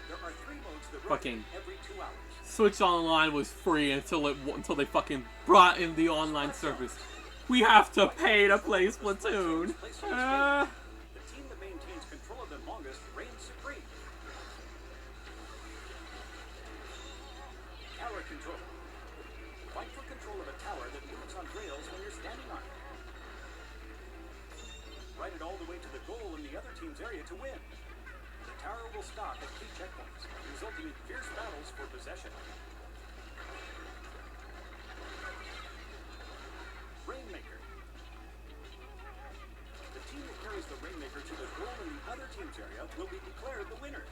There are 3 modes that run Fucking every 2 hours. Switch Online was free until they fucking brought in the online service. We have to pay to play Splatoon. The team that maintains control longest reigns supreme. Tower control. Fight for control of a tower that moves on rails when you're standing on it. Ride it all the way to the goal in the other team's area to win. The tower will stop at key checkpoints, resulting in fierce battles for possession. Rainmaker. The team that carries the Rainmaker to the goal in the other team's area will be declared the winner.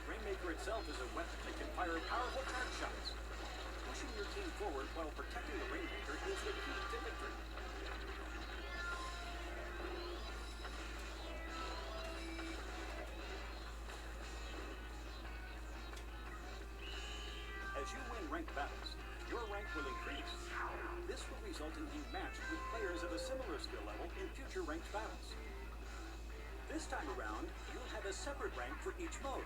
Rainmaker itself is a weapon that can fire powerful charge shots. Pushing your team forward while protecting the Rainmaker is the key to victory. As you win ranked battles, your rank will increase. This will result in being matched with players of a similar skill level in future ranked battles. This time around, you'll have a separate rank for each mode.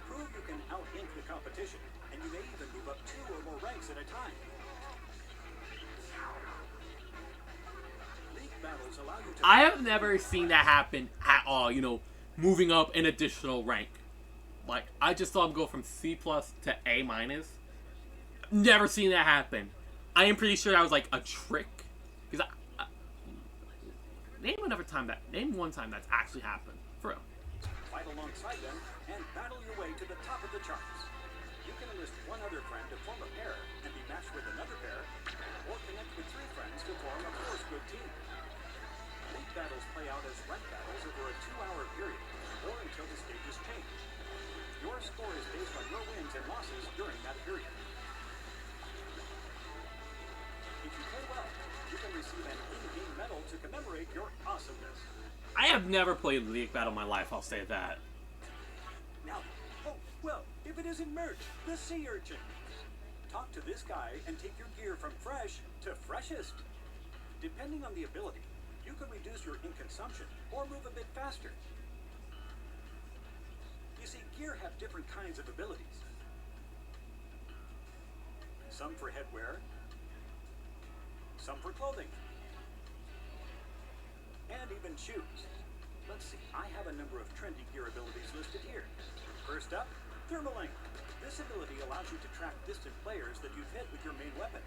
Prove you can out-ink the competition, and you may even move up 2 or more ranks at a time. League battles allow you to... I have never seen that happen at all, you know, moving up an additional rank. Like, I just saw him go from C+ to A-. Never seen that happen. I am pretty sure that was like a trick. Because name one time that's actually happened. For real. Fight alongside them and battle your way to the top of the charts. You can enlist one other friend to form a pair and be matched with another pair, or connect with 3 friends to form a 4-squid team. League battles play out as ranked battles over a 2-hour period, or until the stages change. Your score is based on your wins and losses during that period. If you play well, you can receive an in-game medal to commemorate your awesomeness. I have never played League Battle in my life, I'll say that. Now, oh, well, if it isn't Merch, the sea urchin. Talk to this guy and take your gear from fresh to freshest. Depending on the ability, you can reduce your ink consumption or move a bit faster. You see, gear have different kinds of abilities. Some for headwear, some for clothing, and even shoes. Let's see, I have a number of trendy gear abilities listed here. First up, Thermaling. This ability allows you to track distant players that you've hit with your main weapon.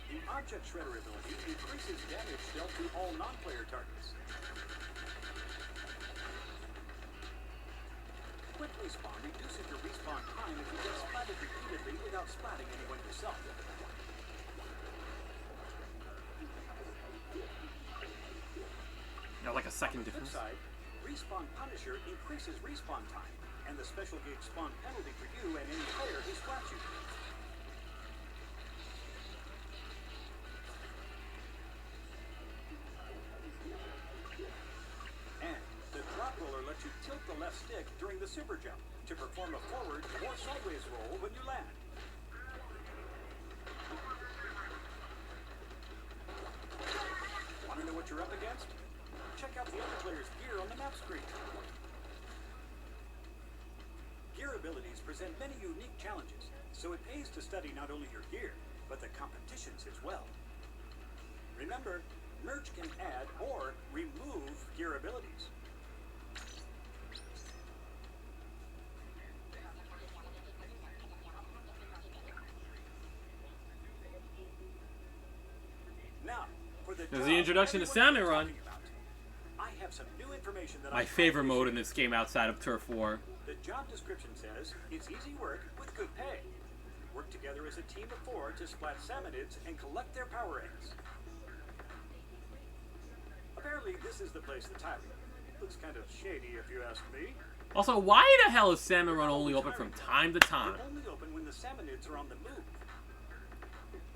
The Object Shredder ability increases damage dealt to all non-player targets. Quick Respawn reduces your respawn time if you get splatted repeatedly without splatting anyone yourself. Now, like a second On the flip difference. side, Respawn Punisher increases respawn time and the special gauge spawn penalty for you and any player who splats you. And the drop roller lets you tilt the left stick during the super jump to perform a forward or sideways roll when you land. Want to know what you're up against? Check out the other player's gear on the map screen. Gear abilities present many unique challenges, so it pays to study not only your gear, but the competitions as well. Remember, Merch can add or remove gear abilities. Now, for the There's the introduction to Slander run. I have some new information that My favorite mode in this game outside of Turf War. The job description says it's easy work with good pay. Work together as a team of 4 to splat salmonids and collect their power eggs. Apparently, this is the place that's hiring. Looks kind of shady if you ask me. Also, why the hell is Salmon Run only open from time to time? They're only open when the salmonids are on the move.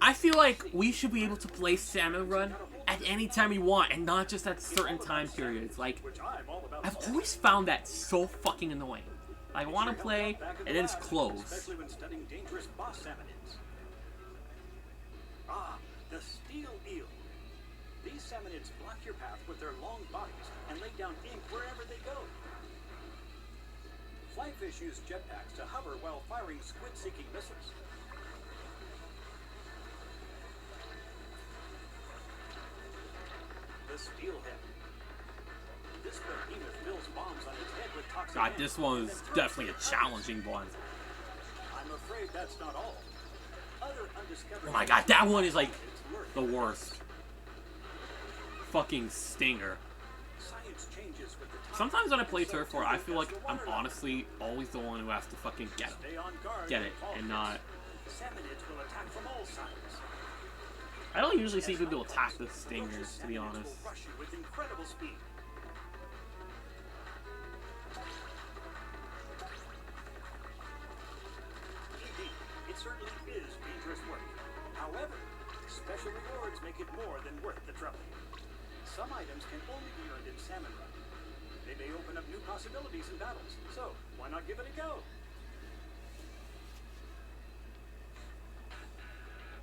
I feel like we should be able to play Salmon Run at any time we want and not just at certain time periods. Like, Which I'm all about. I've always found that so fucking annoying. I want to play, and then it's closed. Especially when studying dangerous boss salmonids. Ah, the steel eel. These salmonids block your path with their long bodies and lay down ink wherever they go. Flyfish use jetpacks to hover while firing squid-seeking missiles. the Steelhead. This behemoth fills bombs on its head with toxic God, gas this one and is then throws definitely a it at others. challenging one. I'm afraid that's not all. Other undiscovered Oh my God, that one is like lurk the in worst. Fucking stinger. Science changes with the time. Sometimes when I play Turf War, I feel like I'm honestly always the one who has to fucking get it. Stay on guard Get it, when and fall not... hits. Salmonids will attack from all sides. I don't usually see people attack the stingers, to be Salmonids honest. will rush you with incredible speed. Indeed, it certainly is dangerous work. However, special rewards make it more than worth the trouble. Some items can only be earned in Salmon Run. They may open up new possibilities in battles, so why not give it a go?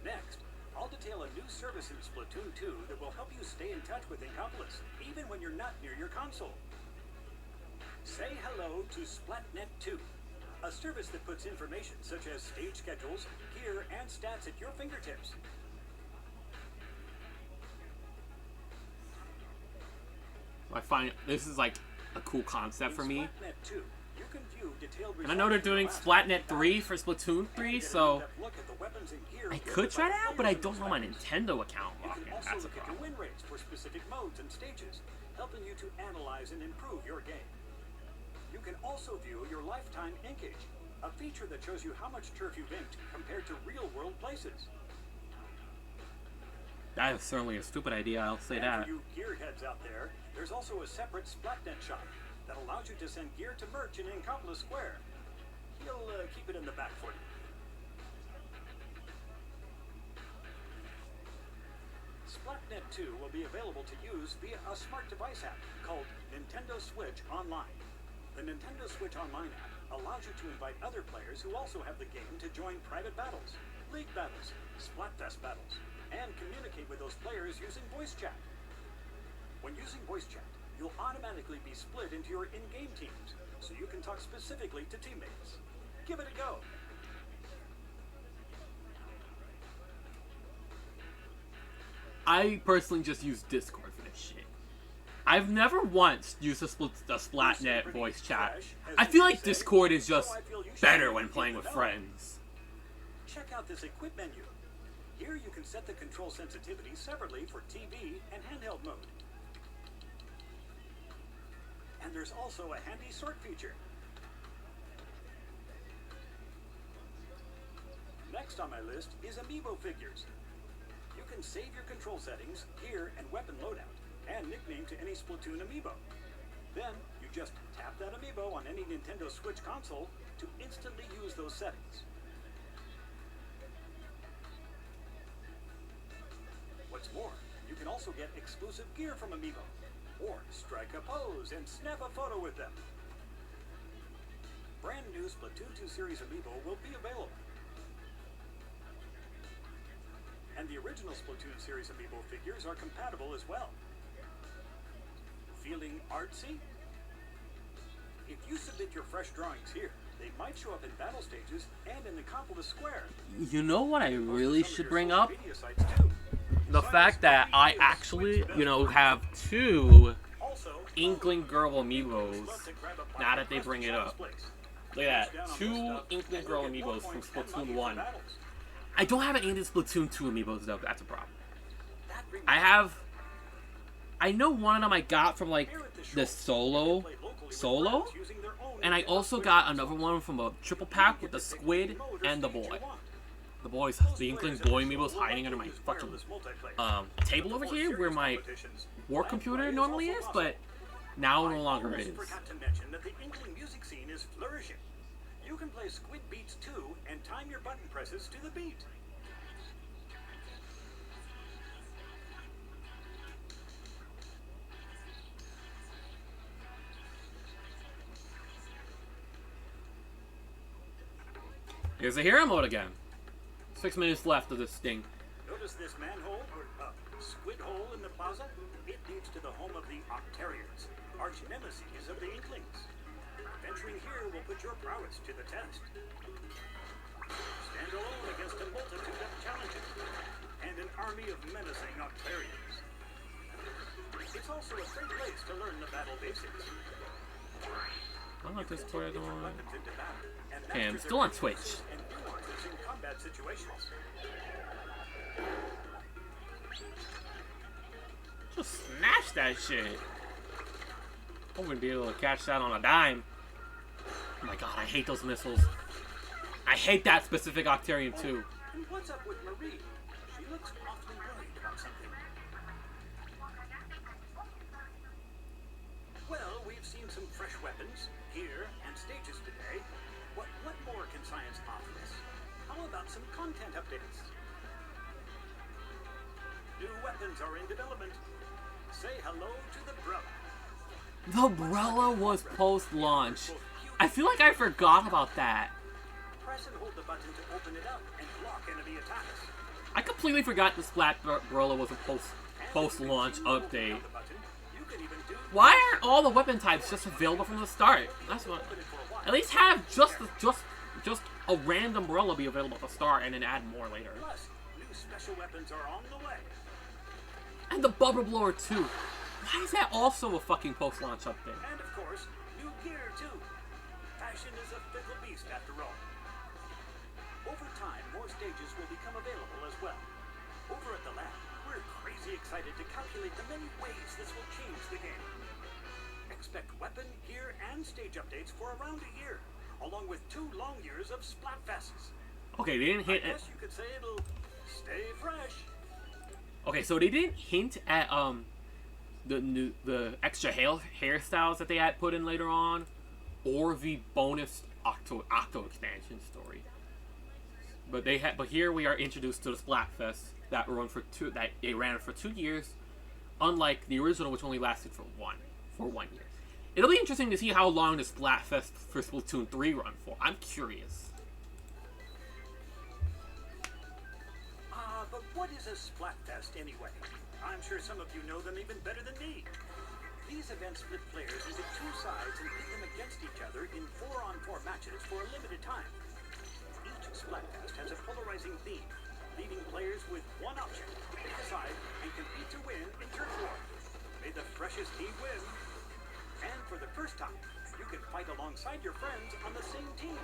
Next, I'll detail a new service in Splatoon 2 that will help you stay in touch with Incopolis, even when you're not near your console. Say hello to Splatnet 2, a service that puts information such as stage schedules, gear, and stats at your fingertips. I find this is like a cool concept for me. In Splatnet 2, you can view detailed And I know they're doing results from the Splatnet 3 for Splatoon 3, so look at the weapons and gear I wielded could by try the that out, but I players in don't the know my weapons. Nintendo account You login. can also That's a look at your problem. win rates for specific modes and stages, helping you to analyze and improve your game. You can also view your lifetime inkage, a feature that shows you how much turf you've inked compared to real-world places. That is certainly a stupid idea, I'll say And that. for you gearheads out there, there's also a separate Splatnet shop that allows you to send gear to merch in Incopolis Square. He'll keep it in the back for you. Splatnet 2 will be available to use via a smart device app called Nintendo Switch Online. The Nintendo Switch Online app allows you to invite other players who also have the game to join private battles, league battles, Splatfest battles, and communicate with those players using voice chat. When using voice chat, you'll automatically be split into your in-game teams, so you can talk specifically to teammates. Give it a go. I personally just use Discord for this shit. I've never once used the Splatnet voice chat. I feel like Discord is just better when playing with friends. Check out this equip menu. Here you can set the control sensitivity separately for TV and handheld mode. And there's also a handy sort feature. Next on my list is Amiibo figures. You can save your control settings, gear, and weapon loadout, and nickname to any Splatoon Amiibo. Then, you just tap that Amiibo on any Nintendo Switch console to instantly use those settings. What's more, you can also get exclusive gear from Amiibo, or strike a pose and snap a photo with them. Brand new Splatoon 2 Series Amiibo will be available. And the original Splatoon Series Amiibo figures are compatible as well. Feeling artsy? If you submit your fresh drawings here, they might show up in battle stages and in the Incopolis Square. You know what I really Some of should your bring social up? media sites too. The Sign fact up that for I free actually, Switch you know, Bells. have two Also, Inkling Girl Amiibos. love to grab a Now bite that they of bring it Child's up. Place. Look at Down that. on Two this stuff, Inkling and Girl you'll get Amiibos more from points and Splatoon money for 1. battles. I don't have any Splatoon 2 Amiibos though, that's a problem. That brings I have... I know one of them I got from like here at the the show, solo, play locally with solo, friends using their own and I Nintendo also Switch got console. another one from a triple You pack can with the get the squid game mode or and the stage boy. you want. The boys, Most the Inkling players at boy the show Amiibos will hiding likely under my use fucking wireless multiplayer. table But over for here more where serious my competitions, work LAN computer play is normally also is, possible. but now I no longer almost is. forgot to mention that the Inkling music scene is flourishing. You can play Squid Beats 2 and time your button presses to the beat. Here's the hero mode again. 6 minutes left of this thing. Notice this manhole or squid hole in the plaza? It leads to the home of the Octarians, arch nemesis of the Inklings. Venturing here will put your prowess to the test. Stand alone against a multitude of challenges and an army of menacing Octarians. It's also a great place to learn the battle basics. I like this play Different on. weapons into battle and Okay, I'm master still their on Twitch. nuances and nuances in combat situations. Just smash that shit. I'm gonna be able to catch that on a dime. Oh my god, I hate those missiles. I hate that specific Octarian too. And what's up with Marie? She looks awfully worried about something. Well, we've seen some fresh weapons, gear, and stages today. What more can science offer us? How about some content updates? New weapons are in development. Say hello to the Brella. The Umbrella was post-launch. I feel like I forgot about that. Press and hold the button to open it up and block enemy attacks. I completely forgot the Splat Umbrella was a post-launch update. You can even do Why aren't all the weapon types just available from the start? That's what. At least have just a random umbrella be available at the start and then add more later. plus new special weapons are on the way. And the Bubble Blower too. Why is that also a fucking post-launch update? And of course, new gear too. Fashion is a fickle beast after all. Over time, more stages will become available as well. Over at the lab, we're crazy excited to calculate the many ways this will change the game. Expect weapon, gear, and stage updates for around a year, along with 2 long years of Splatfests. Okay, they didn't I hint at. guess you could say it'll stay fresh. Okay, so they didn't hint at the extra hairstyles that they had put in later on, or the bonus Octo expansion story. But here we are introduced to the Splatfest that ran for 2 years, unlike the original, which only lasted for one year. It'll be interesting to see how long the Splatfest for Splatoon 3 run for. I'm curious. But what is a Splatfest anyway? I'm sure some of you know them even better than me. These events split players into 2 sides and pit them against each other in 4-on-4 matches for a limited time. Each Splatfest has a polarizing theme, leaving players with one option: pick a side and compete to win in turf war. May the freshest team win. And for the first time, you can fight alongside your friends on the same team.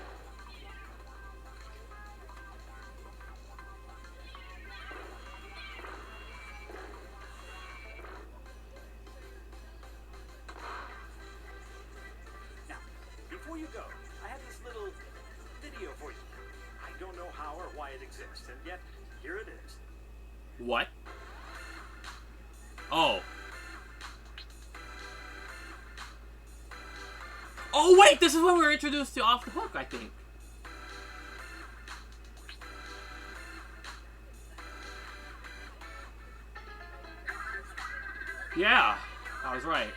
Now, before you go, I have this little video for you. I don't know how or why it exists, and yet, here it is. What? Oh. Oh wait, this is when we were introduced to Off the Hook, I think. Yeah, I was right.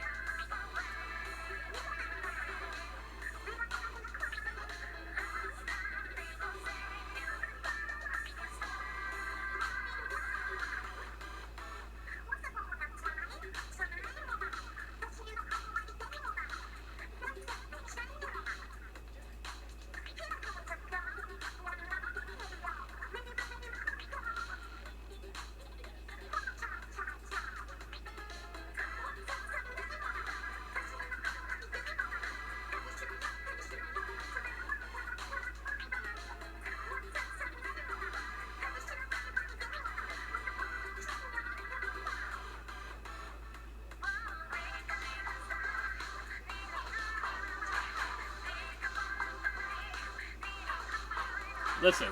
Listen,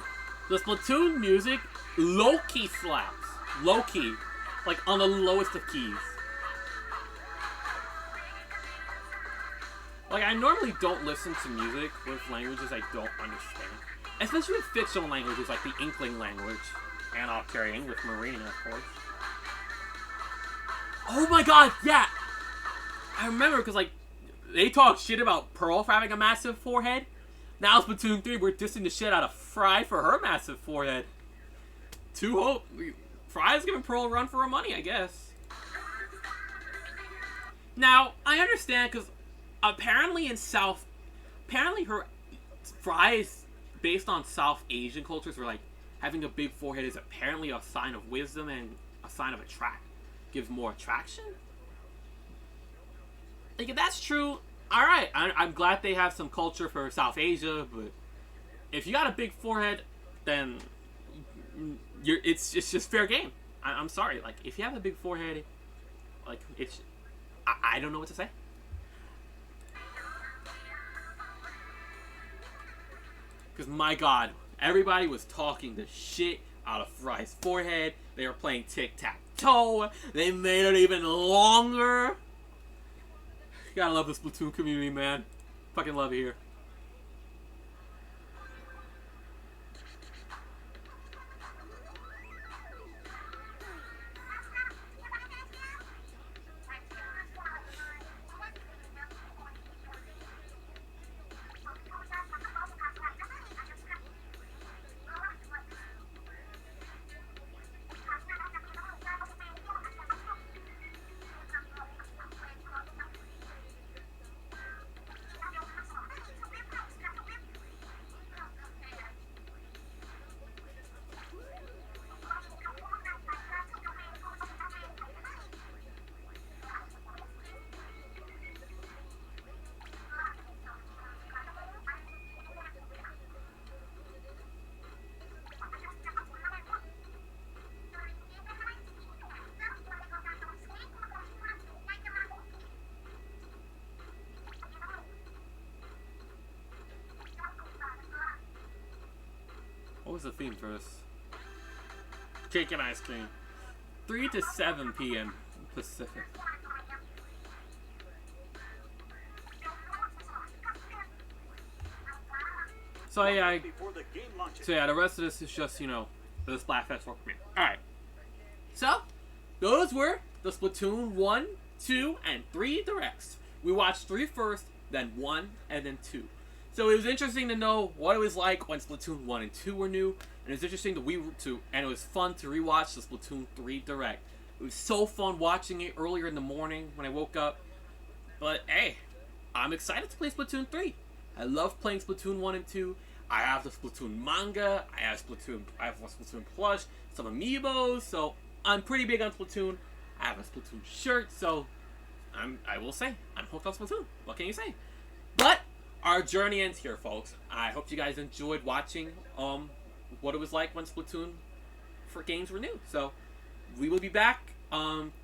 the Splatoon music low-key slaps. Low-key. Like, on the lowest of keys. Like, I normally don't listen to music with languages I don't understand. Especially with fictional languages like the Inkling language. And Octarian with Marina, of course. Oh my god, yeah! I remember, because, like, they talk shit about Pearl for having a massive forehead. Now Splatoon 3, we're dissing the shit out of Frye for her massive forehead. Frye's giving Pearl a run for her money, I guess. Now, I understand, because apparently Frye is based on South Asian cultures where, like, having a big forehead is apparently a sign of wisdom and a sign of gives more attraction. Like, if that's true, alright. I'm glad they have some culture for South Asia, but if you got a big forehead, then it's just fair game. I'm sorry. Like, if you have a big forehead, like, it's... I don't know what to say. Because, my God, everybody was talking the shit out of Frye's forehead. They were playing tic-tac-toe. They made it even longer. You gotta love the Splatoon community, man. Fucking love it here. What was the theme for this? Cake and ice cream. 3 to 7 p.m. Pacific. So yeah, the rest of this is just, you know, the Splatfest for me. Alright. So, those were the Splatoon 1, 2, and 3 directs. We watched 3 first, then 1, and then 2. So it was interesting to know what it was like when Splatoon 1 and 2 were new, and it was interesting and it was fun to rewatch the Splatoon 3 Direct. It was so fun watching it earlier in the morning when I woke up. But hey, I'm excited to play Splatoon 3. I love playing Splatoon 1 and 2. I have the Splatoon manga, I have Splatoon plush, some amiibos, so I'm pretty big on Splatoon. I have a Splatoon shirt, so I will say, I'm hooked on Splatoon. What can you say? But our journey ends here, folks. I hope you guys enjoyed watching what it was like when Splatoon for games were new. So we will be back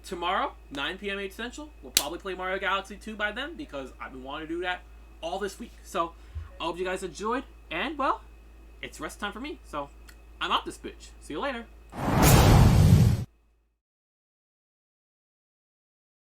tomorrow, 9 p.m. 8 Central. We'll probably play Mario Galaxy 2 by then because I've been wanting to do that all this week. So I hope you guys enjoyed, and well, it's rest time for me. So I'm out this bitch. See you later.